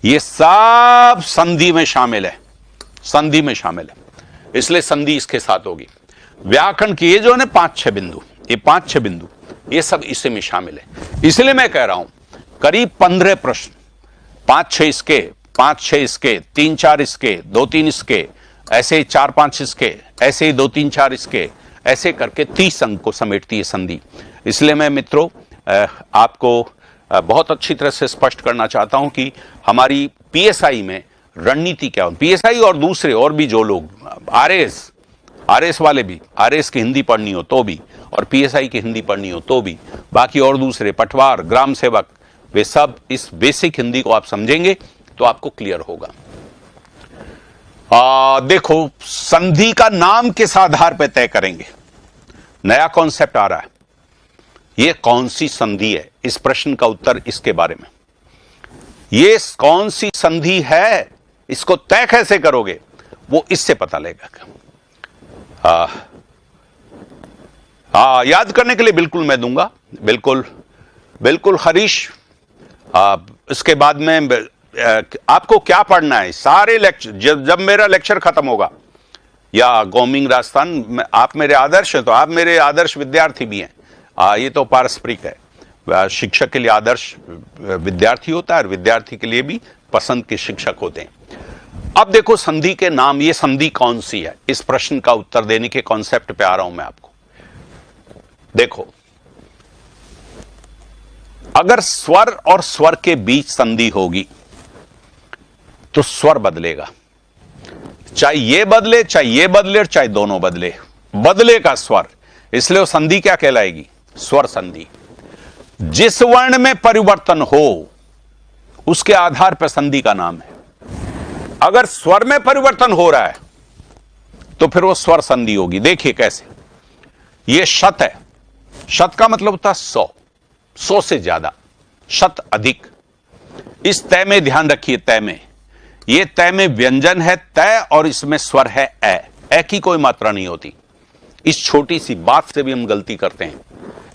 ये सब संधि में शामिल है, संधि में शामिल है, इसलिए संधि इसके साथ होगी। व्याकरण की ये जो है 5-6 बिंदु, ये 5-6 बिंदु, ये सब इसी में शामिल है। इसलिए मैं कह रहा हूं करीब 15 प्रश्न, 5-6 इसके, 5-6 इसके, 3-4 इसके, 2-3 इसके, ऐसे ही 4-5 इसके, ऐसे ही 2-3-4 इसके, ऐसे करके 30 अंक को समेटती है संधि। इसलिए मैं मित्रों आपको बहुत अच्छी तरह से स्पष्ट करना चाहता हूं कि हमारी पीएसआई में रणनीति क्या हो। पीएसआई और दूसरे और भी जो लोग आरएस वाले भी, आरएस की हिंदी पढ़नी हो तो भी, और पीएसआई की हिंदी पढ़नी हो तो भी, बाकी और दूसरे पटवार, ग्राम सेवक, वे सब इस बेसिक हिंदी को आप समझेंगे तो आपको क्लियर होगा। देखो, संधि का नाम किस आधार पर तय करेंगे? नया कॉन्सेप्ट आ रहा है। ये कौन सी संधि है, इस प्रश्न का उत्तर इसके बारे में। ये कौन सी संधि है, इसको तय कैसे करोगे, वो इससे पता लगेगा। याद करने के लिए बिल्कुल मैं दूंगा, बिल्कुल हरीश। इसके बाद में आपको क्या पढ़ना है, सारे लेक्चर, जब मेरा लेक्चर खत्म होगा या गोमिंग राजस्थान, आप मेरे आदर्श हैं तो आप मेरे आदर्श विद्यार्थी भी हैं। ये तो पारस्परिक है। शिक्षक के लिए आदर्श विद्यार्थी होता है और विद्यार्थी के लिए भी पसंद के शिक्षक होते हैं। अब देखो संधि के नाम, ये संधि कौन सी है, इस प्रश्न का उत्तर देने के कॉन्सेप्ट पे आ रहा हूं मैं आपको। देखो, अगर स्वर और स्वर के बीच संधि होगी तो स्वर बदलेगा। चाहे ये बदले, चाहे ये बदले, चाहे दोनों बदले, बदलेगा स्वर। इसलिए वो संधि क्या कहलाएगी? स्वर संधि। जिस वर्ण में परिवर्तन हो उसके आधार पर संधि का नाम है। अगर स्वर में परिवर्तन हो रहा है तो फिर वो स्वर संधि होगी। देखिए कैसे, ये शत है, शत का मतलब होता है 100, 100 से ज्यादा, शत अधिक। इस तय में ध्यान रखिए, तय में, ये तय में व्यंजन है तय और इसमें स्वर है ए की कोई मात्रा नहीं होती। इस छोटी सी बात से भी हम गलती करते हैं।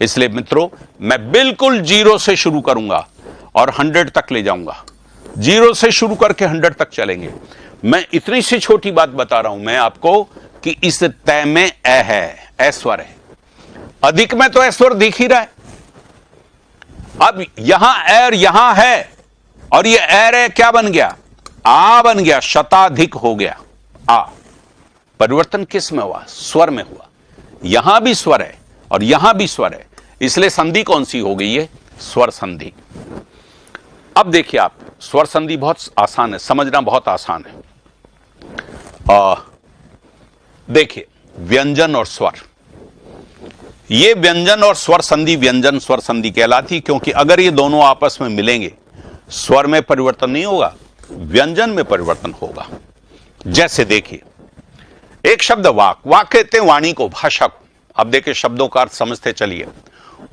इसलिए मित्रों, मैं बिल्कुल 0 से शुरू करूंगा और 100 तक ले जाऊंगा। 0 से शुरू करके 100 तक चलेंगे। मैं इतनी सी छोटी बात बता रहा हूं मैं आपको कि इस तय में ए है, ए स्वर है। अधिक में तो ए स्वर दिख ही रहा है। अब यहां ए और यहां है, और ये ए क्या बन गया? आ बन गया, शताधिक हो गया। आ परिवर्तन किस में हुआ? स्वर में हुआ। यहां भी स्वर है और यहां भी स्वर है, इसलिए संधि कौन सी हो गई है? स्वर संधि। अब देखिए आप, स्वर संधि बहुत आसान है, समझना बहुत आसान है। देखिए, व्यंजन और स्वर, ये व्यंजन और स्वर संधि व्यंजन स्वर संधि कहलाती, क्योंकि अगर ये दोनों आपस में मिलेंगे, स्वर में परिवर्तन नहीं होगा, व्यंजन में परिवर्तन होगा। जैसे देखिए, एक शब्द वाक, वाक कहते हैं वाणी को, भाषा को। अब देखिए शब्दों का अर्थ समझते चलिए।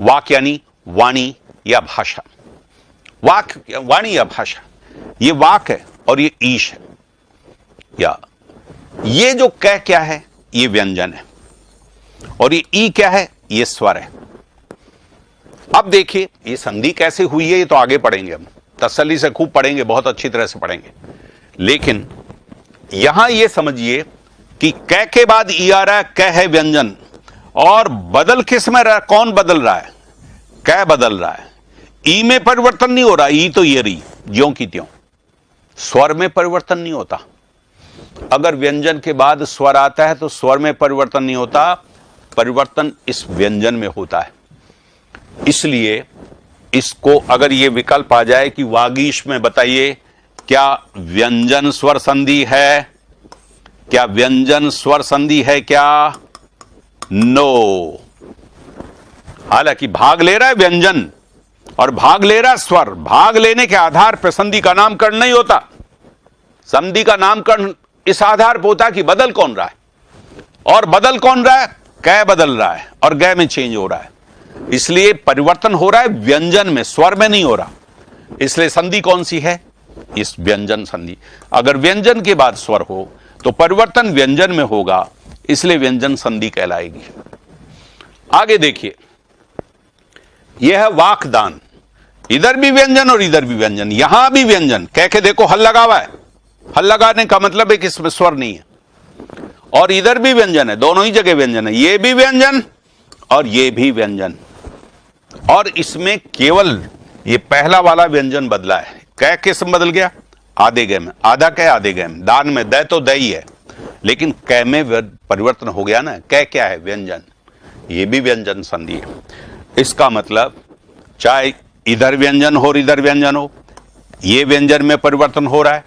वाक यानी वाणी या भाषा, वाक वाणी या भाषा। ये वाक है और ये ईश है। या ये जो क क्या है? ये व्यंजन है, और ये ई क्या है? ये स्वर है। अब देखिए ये संधि कैसे हुई है, ये तो आगे पढ़ेंगे हम, तसल्ली से खूब पढ़ेंगे, बहुत अच्छी तरह से पढ़ेंगे। लेकिन यहां ये समझिए कि क के बाद ई आ रहा है, क है व्यंजन, और बदल किस में रहा? कौन बदल रहा है? क बदल रहा है। ई में परिवर्तन नहीं हो रहा, ई तो ये रही ज्यों की त्यों। स्वर में परिवर्तन नहीं होता। अगर व्यंजन के बाद स्वर आता है तो स्वर में परिवर्तन नहीं होता, परिवर्तन इस व्यंजन में होता है। इसलिए इसको, अगर ये विकल्प आ जाए कि वागीश में बताइए क्या व्यंजन स्वर संधि है? क्या व्यंजन स्वर संधि है क्या? नो। हालांकि भाग ले रहा है व्यंजन और भाग ले रहा है स्वर। भाग लेने के आधार पर संधि का नामकरण नहीं होता। संधि का नामकरण इस आधार पर होता है कि बदल कौन रहा है, और बदल कौन रहा है? कै बदल रहा है और गै में चेंज हो रहा है। इसलिए परिवर्तन हो रहा है व्यंजन में, स्वर में नहीं हो रहा। इसलिए संधि कौन सी है? इस व्यंजन संधि। अगर व्यंजन के बाद स्वर हो तो परिवर्तन व्यंजन में होगा, इसलिए व्यंजन संधि कहलाएगी। आगे देखिए, यह है वाकदान। इधर भी व्यंजन और इधर भी व्यंजन, यहां भी व्यंजन। कह के देखो, हल लगा हुआ है। हल लगाने का मतलब है कि इसमें स्वर नहीं है। और इधर भी व्यंजन है, दोनों ही जगह व्यंजन है। ये भी व्यंजन और ये भी व्यंजन, और इसमें केवल ये पहला वाला व्यंजन बदला है। कै किस में बदल गया? आधे गै में। आधा कै आधे गै में। दान में दै तो दै ही है, लेकिन कै में परिवर्तन हो गया ना। कै क्या है? व्यंजन। ये भी व्यंजन संधि है। इसका मतलब चाहे इधर व्यंजन हो और इधर व्यंजन हो, ये व्यंजन में परिवर्तन हो रहा है,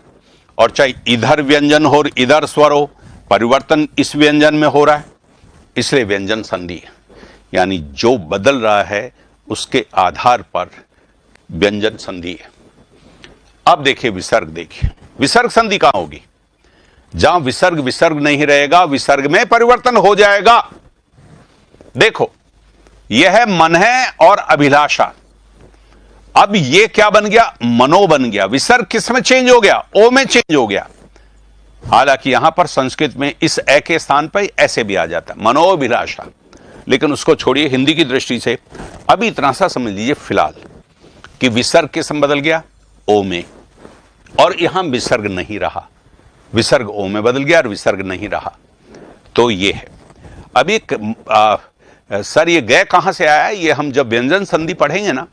और चाहे इधर व्यंजन हो और इधर स्वर हो, परिवर्तन इस व्यंजन में हो रहा है, इसलिए व्यंजन संधि है। यानी जो बदल रहा है उसके आधार पर व्यंजन संधि है। अब देखिए विसर्ग। देखिए विसर्ग संधि कहां होगी? जहां विसर्ग विसर्ग नहीं रहेगा, विसर्ग में परिवर्तन हो जाएगा। देखो, यह है मन है और अभिलाषा। अब ये क्या बन गया? मनो बन गया। विसर्ग किस में चेंज हो गया? ओ में चेंज हो गया। हालांकि यहां पर संस्कृत में इस ए के स्थान पर ऐसे भी आ जाता है, मनोभिलाषा। लेकिन उसको छोड़िए, हिंदी की दृष्टि से अभी इतना सा समझ लीजिए फिलहाल कि विसर्ग किस में बदल गया? ओ में। और यहां विसर्ग नहीं रहा, विसर्ग ओ में बदल गया और विसर्ग नहीं रहा। तो ये है। अभी सर ये गए कहां से आया? ये हम जब व्यंजन संधि पढ़ेंगे ना,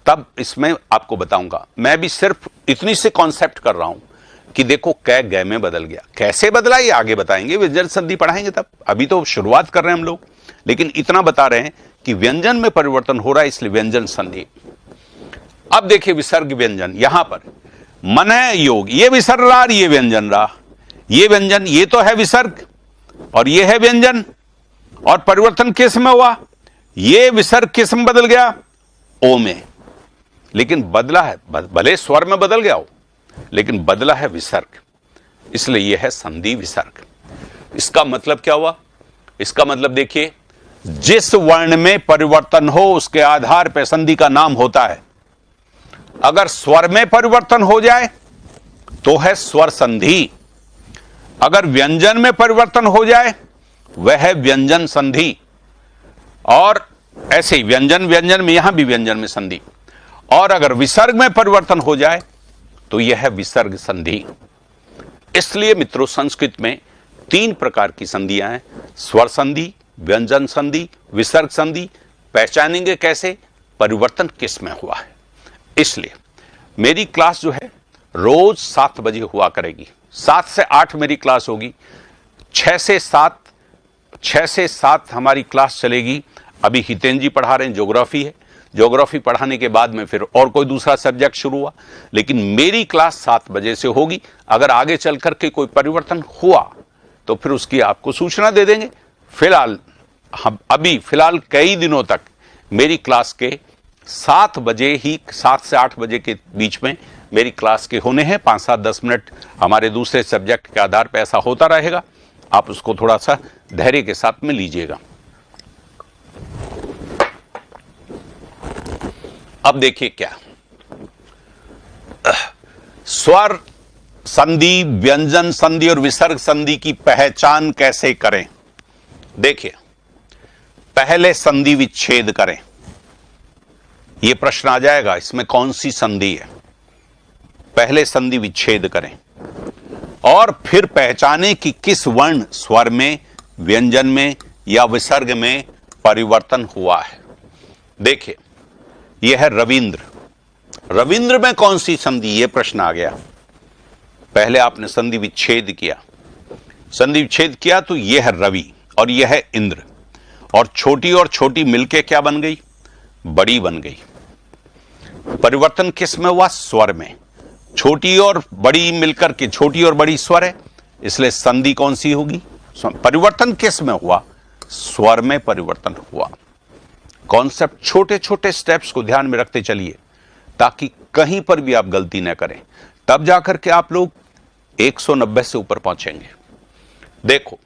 तब इसमें आपको बताऊंगा। मैं भी सिर्फ इतनी से कॉन्सेप्ट कर रहा हूं कि देखो कै गै में बदल गया। कैसे बदला ये आगे बताएंगे, व्यंजन संधि पढ़ाएंगे तब। अभी तो शुरुआत कर रहे हैं हम लोग, लेकिन इतना बता रहे हैं कि व्यंजन में परिवर्तन हो रहा है, इसलिए व्यंजन संधि। अब देखिए विसर्ग व्यंजन। यहां पर मन है योग, ये विसर्ग रहा और ये व्यंजन रहा। ये व्यंजन, ये तो है विसर्ग और ये है व्यंजन। और परिवर्तन किस में हुआ? ये विसर्ग किस में बदल गया? ओ में। लेकिन बदला है, भले स्वर में बदल गया हो, लेकिन बदला है विसर्ग, इसलिए यह है संधि विसर्ग। इसका मतलब क्या हुआ? इसका मतलब देखिए, जिस वर्ण में परिवर्तन हो उसके आधार पर संधि का नाम होता है। अगर स्वर में परिवर्तन हो जाए तो है स्वर संधि, अगर व्यंजन में परिवर्तन हो जाए वह है व्यंजन संधि, और ऐसे ही व्यंजन व्यंजन में, यहां भी व्यंजन में संधि, और अगर विसर्ग में परिवर्तन हो जाए तो यह है विसर्ग संधि। इसलिए मित्रों, संस्कृत में 3 प्रकार की संधियां हैं, स्वर संधि, व्यंजन संधि, विसर्ग संधि। पहचानेंगे कैसे? परिवर्तन किस में हुआ है। इसलिए मेरी क्लास जो है रोज 7 बजे हुआ करेगी। 7 से 8 मेरी क्लास होगी, 6 से 7 हमारी क्लास चलेगी। अभी हितेन जी पढ़ा रहे हैं, ज्योग्राफी है, ज्योग्राफी पढ़ाने के बाद में फिर और कोई दूसरा सब्जेक्ट शुरू हुआ, लेकिन मेरी क्लास 7 बजे से होगी। अगर आगे चल करके कोई परिवर्तन हुआ तो फिर उसकी आपको सूचना दे देंगे। फिलहाल हम अभी फिलहाल कई दिनों तक मेरी क्लास के 7 बजे ही, 7 से 8 बजे के बीच में मेरी क्लास के होने हैं। 5-7-10 मिनट हमारे दूसरे सब्जेक्ट के आधार पर ऐसा होता रहेगा, आप उसको थोड़ा सा धैर्य के साथ में लीजिएगा। अब देखिए क्या, स्वर संधि, व्यंजन संधि और विसर्ग संधि की पहचान कैसे करें। देखिए, पहले संधि विच्छेद करें, यह प्रश्न आ जाएगा, इसमें कौन सी संधि है। पहले संधि विच्छेद करें और फिर पहचानें कि किस वर्ण स्वर में, व्यंजन में या विसर्ग में परिवर्तन हुआ है। देखिए, यह है रविंद्र। रविंद्र में कौन सी संधि, यह प्रश्न आ गया। पहले आपने संधि विच्छेद किया, संधि विच्छेद किया तो यह है रवि और यह है इंद्र, और छोटी मिलके क्या बन गई? बड़ी बन गई। परिवर्तन किस में हुआ? स्वर में। छोटी और बड़ी मिलकर के छोटी और बड़ी स्वर है, इसलिए संधि कौन सी होगी? परिवर्तन किस में हुआ? स्वर में परिवर्तन हुआ। कॉन्सेप्ट, छोटे छोटे स्टेप्स को ध्यान में रखते चलिए ताकि कहीं पर भी आप गलती न करें, तब जाकर के आप लोग 190 से ऊपर पहुंचेंगे। देखो,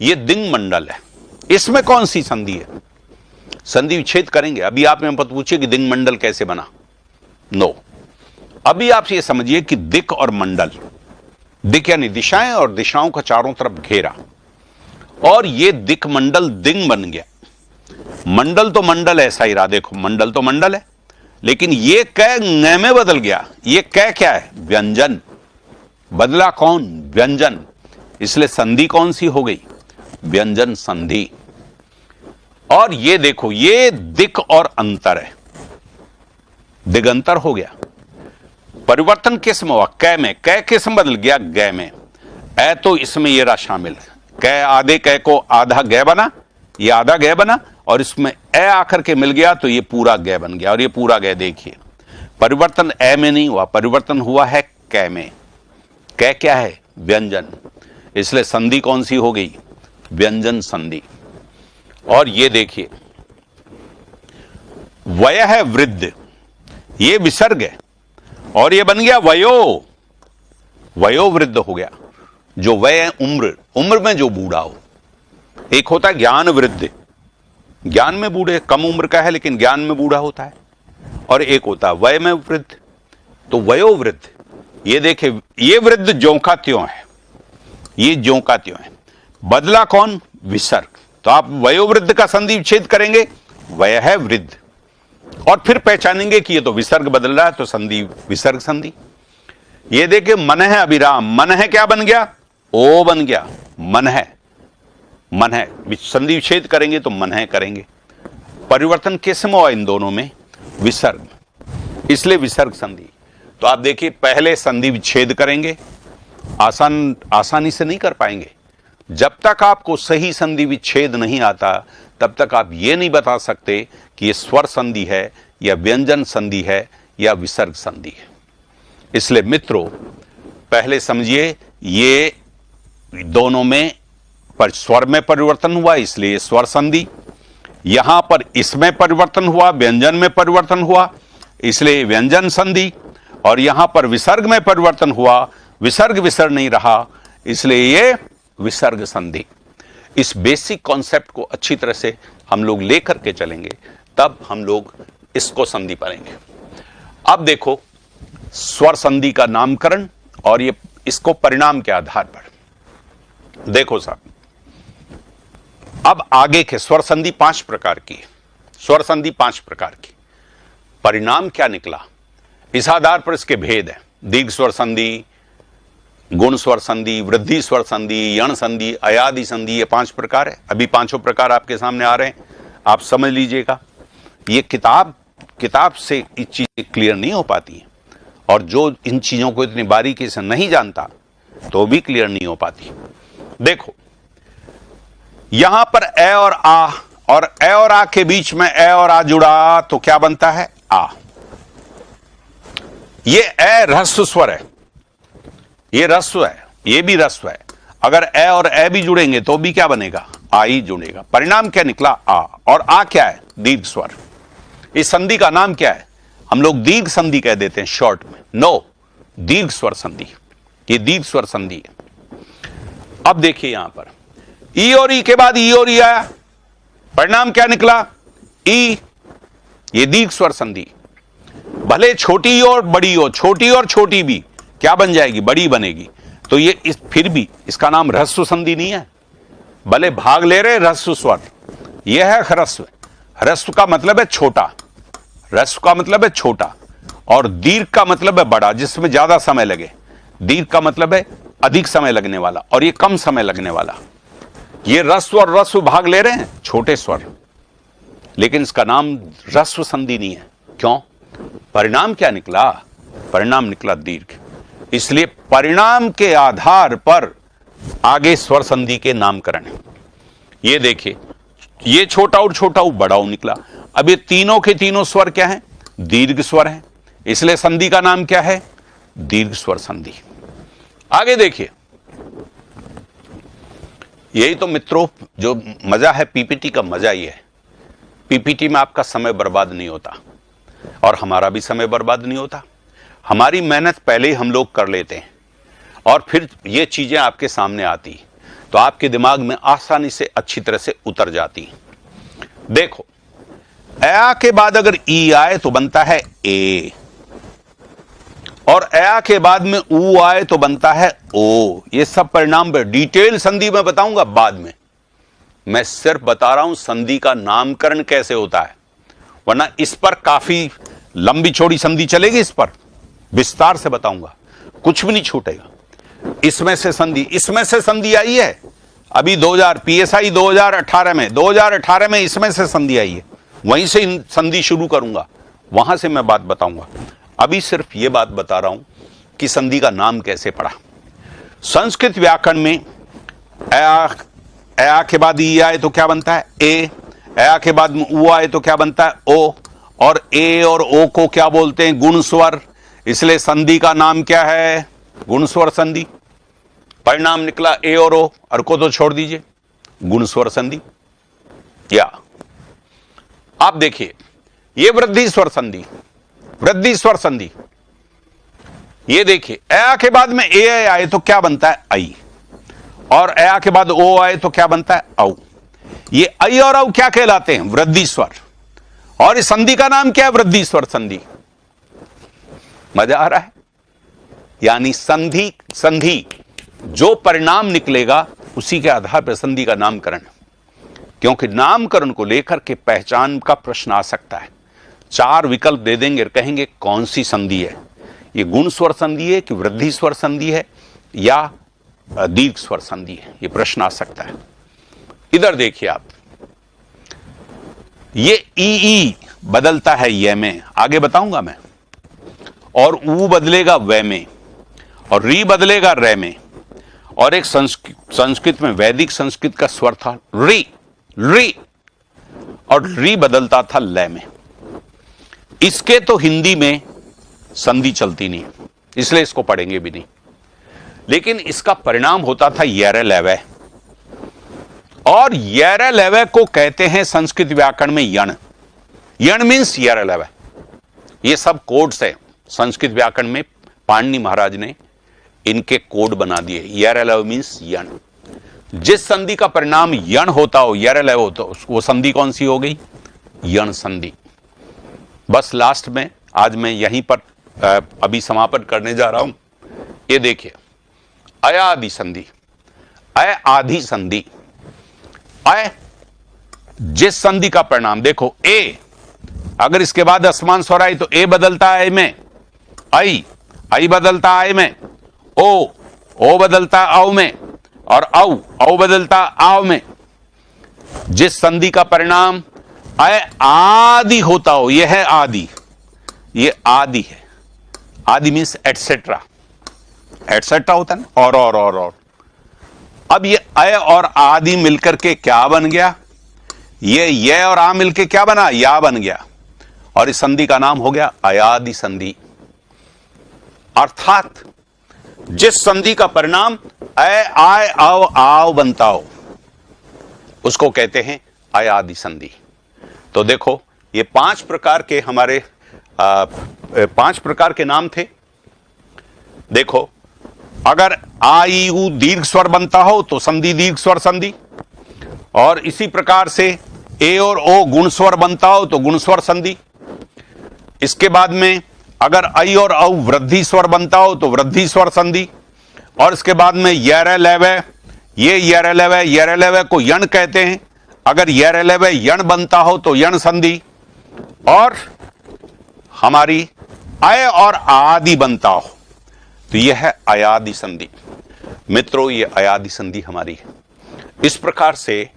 ये दिंग मंडल है, इसमें कौन सी संधि है? संधि विच्छेद करेंगे। अभी आप में पूछिए कि दिंग मंडल कैसे बना? नो, अभी आप ये समझिए कि दिक और मंडल, दिक यानी दिशाएं और दिशाओं का चारों तरफ घेरा, और ये दिक मंडल दिंग बन गया। मंडल तो मंडल ऐसा ही रहा, देखो मंडल तो मंडल है, लेकिन ये कै न में बदल गया। ये कै क्या है? व्यंजन। बदला कौन? व्यंजन। इसलिए संधि कौन सी हो गई? व्यंजन संधि। और ये देखो, ये दिक और अंतर है, दिगंतर हो गया। परिवर्तन किस में हुआ? कै में। कै किस में बदल गया? गै में। ऐ तो इसमें ये रहा शामिल, कै आधे कै को आधा गै बना, ये आधा गै बना, और इसमें ए आकर के मिल गया तो ये पूरा गै बन गया, और ये पूरा गै। देखिए, परिवर्तन ए में नहीं हुआ, परिवर्तन हुआ है कै में। कै क्या है? व्यंजन। इसलिए संधि कौन सी हो गई? व्यंजन संधि। और ये देखिए, वय है वृद्ध, ये विसर्ग है, और ये बन गया वयो। वयो वृद्ध हो गया। जो वय है उम्र, उम्र में जो बूढ़ा हो। एक होता है ज्ञान वृद्ध, ज्ञान में बूढ़े, कम उम्र का है लेकिन ज्ञान में बूढ़ा होता है, और एक होता है वय में वृद्ध, तो वयो वृद्ध। ये देखे, ये वृद्ध ज्यों का त्यों है, ये ज्यों का त्यों है। बदला कौन? विसर्ग। तो आप वयोवृद्ध का संधि विच्छेद करेंगे, वय है वृद्ध, और फिर पहचानेंगे कि ये तो विसर्ग बदल रहा है, तो संधि विसर्ग संधि। ये देखे, मन है अभिराम, मन है क्या बन गया? ओ बन गया, मन है। मन है संधि विच्छेद करेंगे तो मन है करेंगे। परिवर्तन किस में हुआ? इन दोनों में विसर्ग, इसलिए विसर्ग संधि। तो आप देखिए, पहले संधि विच्छेद करेंगे, आसानी से नहीं कर पाएंगे। जब तक आपको सही संधि विच्छेद नहीं आता, तब तक आप ये नहीं बता सकते कि ये स्वर संधि है या व्यंजन संधि है या विसर्ग संधि है। इसलिए मित्रों पहले समझिए, ये दोनों में पर स्वर में परिवर्तन हुआ इसलिए स्वर संधि, यहां पर इसमें परिवर्तन हुआ, व्यंजन में परिवर्तन हुआ इसलिए व्यंजन संधि, और यहां पर विसर्ग में परिवर्तन हुआ, विसर्ग विसर्ग नहीं रहा इसलिए ये विसर्ग संधि। इस बेसिक कॉन्सेप्ट को अच्छी तरह से हम लोग लेकर के चलेंगे, तब हम लोग इसको संधि पढ़ेंगे। अब देखो स्वर संधि का नामकरण और ये इसको परिणाम के आधार पर देखो साहब। अब आगे के स्वर संधि 5 प्रकार की है, स्वर संधि 5 प्रकार की, परिणाम क्या निकला इस आधार पर इसके भेद है। दीर्घ स्वर संधि, गुण स्वर संधि, वृद्धि स्वर संधि, यण संधि, अयादि संधि, ये 5 प्रकार है। अभी 5 प्रकार आपके सामने आ रहे हैं, आप समझ लीजिएगा। ये किताब से ये चीजें क्लियर नहीं हो पाती हैं, और जो इन चीजों को इतनी बारीकी से नहीं जानता तो भी क्लियर नहीं हो पाती। देखो यहां पर ए और आ के बीच में ए और आ जुड़ा तो क्या बनता है? आ। ये ए ह्रस्व स्वर है, ये ह्रस्व है, ये भी ह्रस्व है। अगर ए और ए भी जुड़ेंगे तो भी क्या बनेगा? आ ही जुड़ेगा। परिणाम क्या निकला? आ। और आ क्या है? दीर्घ स्वर। इस संधि का नाम क्या है? हम लोग दीर्घ संधि कह देते हैं शॉर्ट में। नो, दीर्घ स्वर संधि, ये दीर्घ स्वर संधि है। अब देखिए यहां पर ई और ई के बाद ई और ई आया, परिणाम क्या निकला? ई, ये दीर्घ स्वर संधि। भले छोटी और बड़ी हो, छोटी और छोटी भी क्या बन जाएगी? बड़ी बनेगी। तो ये फिर भी इसका नाम ह्रस्व संधि नहीं है, भले भाग ले रहे ह्रस्व स्वर। यह है ह्रस्व। ह्रस्व का मतलब है छोटा, ह्रस्व का मतलब है छोटा, और दीर्घ का मतलब है बड़ा, जिसमें ज्यादा समय लगे। दीर्घ का मतलब है अधिक समय लगने वाला, और ये कम समय लगने वाला। ये ह्रस्व और ह्रस्व भाग ले रहे हैं छोटे स्वर, लेकिन इसका नाम ह्रस्व संधि नहीं है। क्यों? परिणाम क्या निकला? परिणाम निकला दीर्घ। इसलिए परिणाम के आधार पर आगे स्वर संधि के नामकरण है। ये देखिए, ये छोटा और छोटा बड़ा निकला। अब ये तीनों के तीनों स्वर क्या हैं? दीर्घ स्वर हैं, इसलिए संधि का नाम क्या है? दीर्घ स्वर संधि। आगे देखिए, यही तो मित्रों जो मजा है पीपीटी का, मजा ही है। पीपीटी में आपका समय बर्बाद नहीं होता और हमारा भी समय बर्बाद नहीं होता। हमारी मेहनत पहले ही हम लोग कर लेते हैं और फिर ये चीजें आपके सामने आती तो आपके दिमाग में आसानी से अच्छी तरह से उतर जाती। देखो, आ के बाद अगर ई आए तो बनता है ए, और आ के बाद में ऊ आए तो बनता है ओ। ये सब परिणाम डिटेल संधि में बताऊंगा बाद में। मैं सिर्फ बता रहा हूं संधि का नामकरण कैसे होता है, वरना इस पर काफी लंबी चौड़ी संधि चलेगी, इस पर विस्तार से बताऊंगा, कुछ भी नहीं छूटेगा। इसमें से संधि आई है अभी 2000 पीएसआई 2018 में इसमें से संधि आई है, वहीं से संधि शुरू करूंगा, वहां से मैं बात बताऊंगा। अभी सिर्फ ये बात बता रहा हूं कि संधि का नाम कैसे पड़ा। संस्कृत व्याकरण में आ के बाद ई आए तो क्या बनता है? ए। आ के बाद में ऊ आए तो क्या बनता है? ओ। और ए और ओ को क्या बोलते हैं? गुण स्वर। इसलिए संधि का नाम क्या है? गुण स्वर संधि। परिणाम निकला ए और ओ, और को तो छोड़ दीजिए, गुण स्वर संधि। या आप देखिए, ये वृद्धि स्वर संधि, वृद्धि स्वर संधि। ये देखिए, आ के बाद में ए आए तो क्या बनता है? आई। और आ के बाद ओ आए तो क्या बनता है? औ। ये आई और औ क्या कहलाते हैं? वृद्धि स्वर। और इस संधि का नाम क्या है? वृद्धि स्वर संधि। मजा आ रहा है? यानी संधि जो परिणाम निकलेगा उसी के आधार पर संधि का नामकरण, क्योंकि नामकरण को लेकर के पहचान का प्रश्न आ सकता है। 4 विकल्प दे देंगे, कहेंगे कौन सी संधि है, ये गुण स्वर संधि है कि वृद्धि स्वर संधि है या दीर्घ स्वर संधि है, ये प्रश्न आ सकता है। इधर देखिए आप, ये ई बदलता है ये में, आगे बताऊंगा मैं, और ऊ बदलेगा वे में, और री बदलेगा रे में, और एक संस्कृत में वैदिक संस्कृत का स्वर था री, और री बदलता था लय में। इसके तो हिंदी में संधि चलती नहीं, इसलिए इसको पढ़ेंगे भी नहीं। लेकिन इसका परिणाम होता था येरलेवे, और येरलेवे को कहते हैं संस्कृत व्याकरण में यण। यण मीन्स येरलेवे। ये सब कोड्स है संस्कृत व्याकरण में, पाणिनि महाराज ने इनके कोड बना दिए। येरलेवे मीन्स यण। जिस संधि का परिणाम यण होता हो, येरलेवे होता हो, वो संधि कौन सी हो गई? यण संधि। बस लास्ट में आज मैं यहीं पर अभी समापन करने जा रहा हूं। ये देखिए, अयादि संधि, अय आदि संधि। अय जिस संधि का परिणाम, देखो ए, अगर इसके बाद असमान स्वर आए तो ए बदलता है में, आई बदलता है में, ओ बदलता औ में, और औ बदलता आव में। जिस संधि का परिणाम अय आदि होता हो, यह है आदि, ये आदि है। आदि मीन्स एटसेट्रा, एटसेट्रा होता है ना, और। अब ये अय और आदि मिलकर के क्या बन गया? ये और आ मिलकर क्या बना? या बन गया, और इस संधि का नाम हो गया अयादि संधि। अर्थात जिस संधि का परिणाम अय आय आव आव बनता हो, उसको कहते हैं अयादि संधि। तो देखो, ये 5 प्रकार के हमारे 5 प्रकार के नाम थे। देखो, अगर आ ई उ दीर्घ स्वर बनता हो तो संधि दीर्घ स्वर संधि, और इसी प्रकार से ए और ओ गुण स्वर बनता हो तो गुण स्वर संधि। इसके बाद में अगर आई और औ वृद्धि स्वर बनता हो तो वृद्धि स्वर संधि। और इसके बाद में येरलेवे, ये येरलेवे को यण कहते हैं। अगर येरलेवे यण बनता हो तो यण संधि, और हमारी अय और आदि बनता हो तो यह है अयादि संधि। मित्रों, ये अयादि संधि हमारी है। इस प्रकार से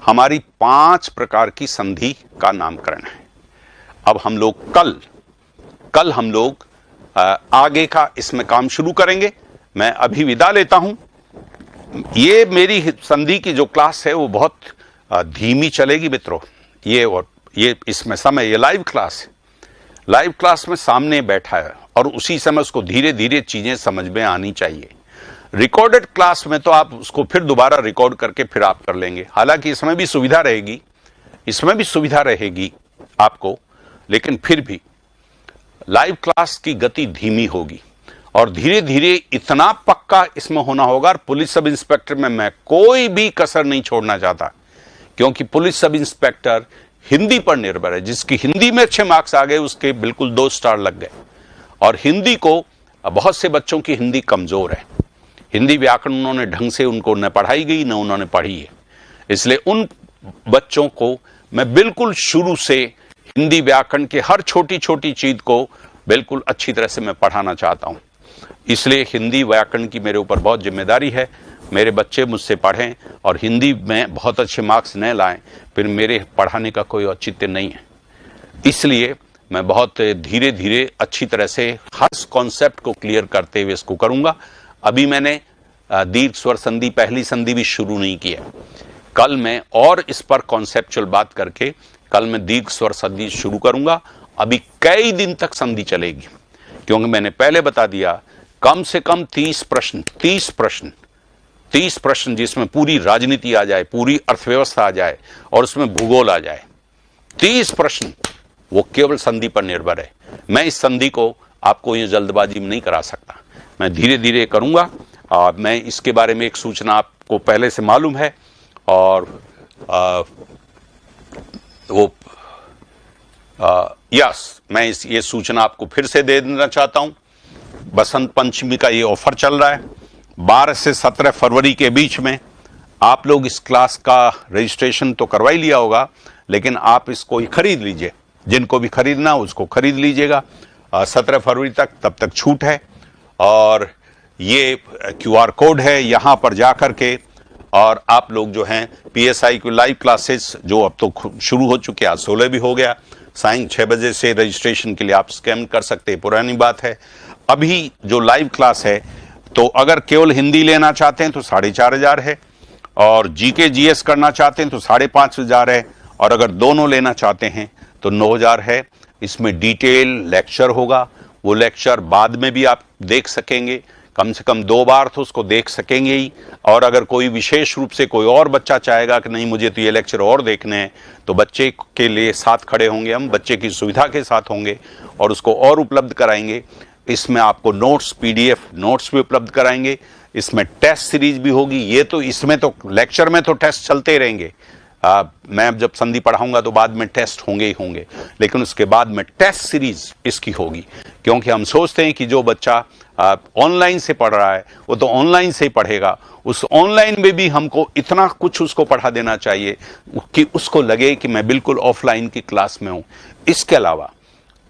हमारी 5 प्रकार की संधि का नामकरण है। अब हम लोग कल हम लोग आगे का इसमें काम शुरू करेंगे। मैं अभी विदा लेता हूं। ये मेरी संधि की जो क्लास है वो बहुत धीमी चलेगी मित्रों। ये इसमें समय, ये लाइव क्लास है। लाइव क्लास में सामने बैठा है और उसी समय उसको धीरे धीरे चीजें समझ में आनी चाहिए। रिकॉर्डेड क्लास में तो आप उसको फिर दोबारा रिकॉर्ड करके फिर आप कर लेंगे। हालांकि इसमें भी सुविधा रहेगी आपको, लेकिन फिर भी लाइव क्लास की गति धीमी होगी और धीरे धीरे इतना पक्का इसमें होना होगा। और पुलिस सब इंस्पेक्टर में मैं कोई भी कसर नहीं छोड़ना चाहता, क्योंकि पुलिस सब इंस्पेक्टर हिंदी पर निर्भर है। जिसकी हिंदी में अच्छे मार्क्स आ गए उसके बिल्कुल 2 स्टार लग गए। और हिंदी को, बहुत से बच्चों की हिंदी कमजोर है, हिंदी व्याकरण उन्होंने ढंग से उनको न पढ़ाई गई न उन्होंने पढ़ी है। इसलिए उन बच्चों को मैं बिल्कुल शुरू से हिंदी व्याकरण के हर छोटी छोटी चीज को बिल्कुल अच्छी तरह से मैं पढ़ाना चाहता हूं। इसलिए हिंदी व्याकरण की मेरे ऊपर बहुत जिम्मेदारी है। मेरे बच्चे मुझसे पढ़ें और हिंदी में बहुत अच्छे मार्क्स न लाएं, फिर मेरे पढ़ाने का कोई औचित्य नहीं है। इसलिए मैं बहुत धीरे धीरे अच्छी तरह से हर कॉन्सेप्ट को क्लियर करते हुए इसको करूंगा। अभी मैंने दीर्घ स्वर संधि, पहली संधि भी शुरू नहीं किया। कल मैं और इस पर कॉन्सेप्चुअल बात करके कल मैं दीर्घ स्वर संधि शुरू करूंगा। अभी कई दिन तक संधि चलेगी, क्योंकि मैंने पहले बता दिया कम से कम 30 प्रश्न जिसमें पूरी राजनीति आ जाए, पूरी अर्थव्यवस्था आ जाए और उसमें भूगोल आ जाए। 30 प्रश्न वो केवल संधि पर निर्भर है। मैं इस संधि को आपको ये जल्दबाजी में नहीं करा सकता, मैं धीरे धीरे करूंगा। और मैं इसके बारे में एक सूचना आपको पहले से मालूम है, और मैं ये सूचना आपको फिर से दे देना चाहता हूं। बसंत पंचमी का ये ऑफर चल रहा है। 12 से 17 फरवरी के बीच में आप लोग इस क्लास का रजिस्ट्रेशन तो करवा ही लिया होगा, लेकिन आप इसको ही खरीद लीजिए। जिनको भी खरीदना उसको खरीद लीजिएगा। 17 फरवरी तक, तब तक छूट है। और ये QR कोड है, यहाँ पर जा कर के और आप लोग जो हैं PSI की लाइव क्लासेस जो अब तो शुरू हो चुके हैं, आज 16 भी हो गया, सायं 6 बजे से रजिस्ट्रेशन के लिए आप स्कैन कर सकते हैं। पुरानी बात है। अभी जो लाइव क्लास है, तो अगर केवल हिंदी लेना चाहते हैं तो 4,500 है, और GK GS करना चाहते हैं तो 5,500 है, और अगर दोनों लेना चाहते हैं तो 9,000 है। इसमें डिटेल लेक्चर होगा, वो लेक्चर बाद में भी आप देख सकेंगे, कम से कम 2 बार तो उसको देख सकेंगे ही। और अगर कोई विशेष रूप से कोई और बच्चा चाहेगा कि नहीं मुझे तो ये लेक्चर और देखने हैं, तो बच्चे के लिए साथ खड़े होंगे हम, बच्चे की सुविधा के साथ होंगे और उसको और उपलब्ध कराएंगे। इसमें आपको नोट्स, PDF नोट्स भी उपलब्ध कराएंगे। इसमें टेस्ट सीरीज भी होगी। ये तो इसमें तो लेक्चर में तो टेस्ट चलते ही रहेंगे। मैं जब संधि पढ़ाऊंगा तो बाद में टेस्ट होंगे ही होंगे, लेकिन उसके बाद में टेस्ट सीरीज इसकी होगी, क्योंकि हम सोचते हैं कि जो बच्चा ऑनलाइन से पढ़ रहा है वो तो ऑनलाइन से ही पढ़ेगा। उस ऑनलाइन में भी हमको इतना कुछ उसको पढ़ा देना चाहिए कि उसको लगे कि मैं बिल्कुल ऑफलाइन की क्लास में हूं। इसके अलावा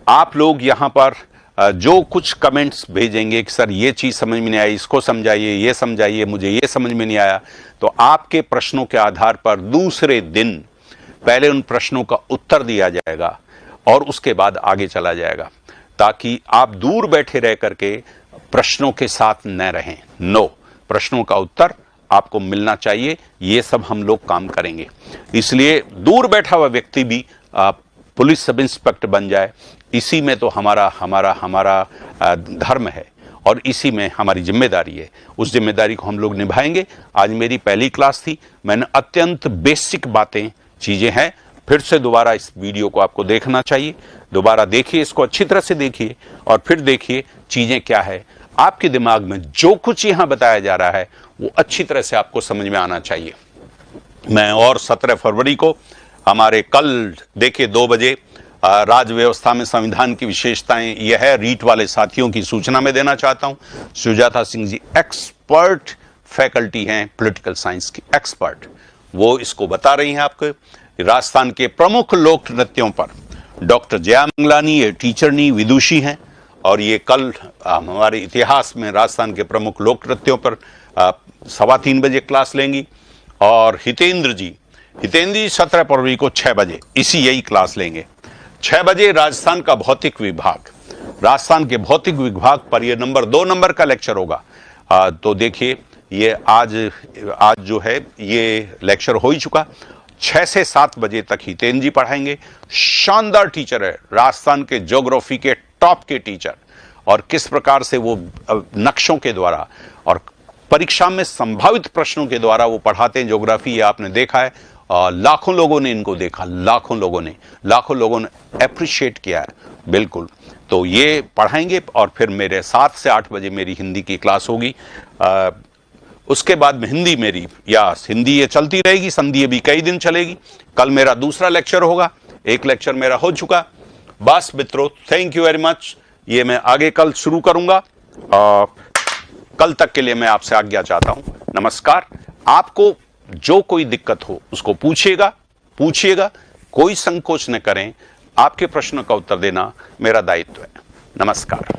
आप लोग यहां पर जो कुछ कमेंट्स भेजेंगे कि सर ये चीज समझ में नहीं आई, इसको समझाइए, ये समझाइए, मुझे ये समझ में नहीं आया, तो आपके प्रश्नों के आधार पर दूसरे दिन पहले उन प्रश्नों का उत्तर दिया जाएगा और उसके बाद आगे चला जाएगा, ताकि आप दूर बैठे रह करके प्रश्नों के साथ न रहें। नो, प्रश्नों का उत्तर आपको मिलना चाहिए। ये सब हम लोग काम करेंगे। इसलिए दूर बैठा हुआ व्यक्ति भी पुलिस सब इंस्पेक्टर बन जाए, इसी में तो हमारा धर्म है और इसी में हमारी जिम्मेदारी है। उस जिम्मेदारी को हम लोग निभाएंगे। आज मेरी पहली क्लास थी, मैंने अत्यंत बेसिक चीजें हैं। फिर से दोबारा इस वीडियो को आपको देखना चाहिए। दोबारा देखिए, इसको अच्छी तरह से देखिए और फिर देखिए चीजें क्या है। आपके दिमाग में जो कुछ यहां बताया जा रहा है वो अच्छी तरह से आपको समझ में आना चाहिए। मैं और 17 फरवरी को हमारे कल देखिए 2 बजे राज्य व्यवस्था में संविधान की विशेषताएं यह है, रीट वाले साथियों की सूचना में देना चाहता हूं। सुजाता सिंह जी एक्सपर्ट फैकल्टी हैं, पॉलिटिकल साइंस की एक्सपर्ट, वो इसको बता रही हैं आपको। राजस्थान के प्रमुख लोक नृत्यों पर डॉक्टर जया मंगलानी, ये टीचरनी विदुषी हैं और ये कल हमारे इतिहास में राजस्थान के प्रमुख लोक नृत्यों पर 3:15 बजे क्लास लेंगी। और हितेंद्र जी 17 फरवरी को 6 बजे यही क्लास लेंगे। 6 बजे राजस्थान का भौतिक विभाग, राजस्थान के भौतिक विभाग पर यह 2 नंबर का लेक्चर होगा। तो देखिए ये आज जो है ये लेक्चर हो ही चुका। 6 से 7 बजे तक हितेंद्र जी पढ़ाएंगे। शानदार टीचर है, राजस्थान के ज्योग्राफी के टॉप के टीचर, और किस प्रकार से वो नक्शों के द्वारा और परीक्षा में संभावित प्रश्नों के द्वारा वो पढ़ाते हैं ज्योग्राफी। ये आपने देखा है, लाखों लोगों ने इनको देखा, लाखों लोगों ने एप्रिशिएट किया है, बिल्कुल। तो ये पढ़ाएंगे और फिर मेरे 7 से 8 बजे मेरी हिंदी की क्लास होगी। उसके बाद में हिंदी मेरी हिंदी ये चलती रहेगी, संधि ये भी कई दिन चलेगी। कल मेरा दूसरा लेक्चर होगा, एक लेक्चर मेरा हो चुका। बस मित्रों, थैंक यू वेरी मच। ये मैं आगे कल शुरू करूंगा। कल तक के लिए मैं आपसे आज्ञा चाहता हूं। नमस्कार। आपको जो कोई दिक्कत हो उसको पूछिएगा, कोई संकोच न करें। आपके प्रश्न का उत्तर देना मेरा दायित्व है। नमस्कार।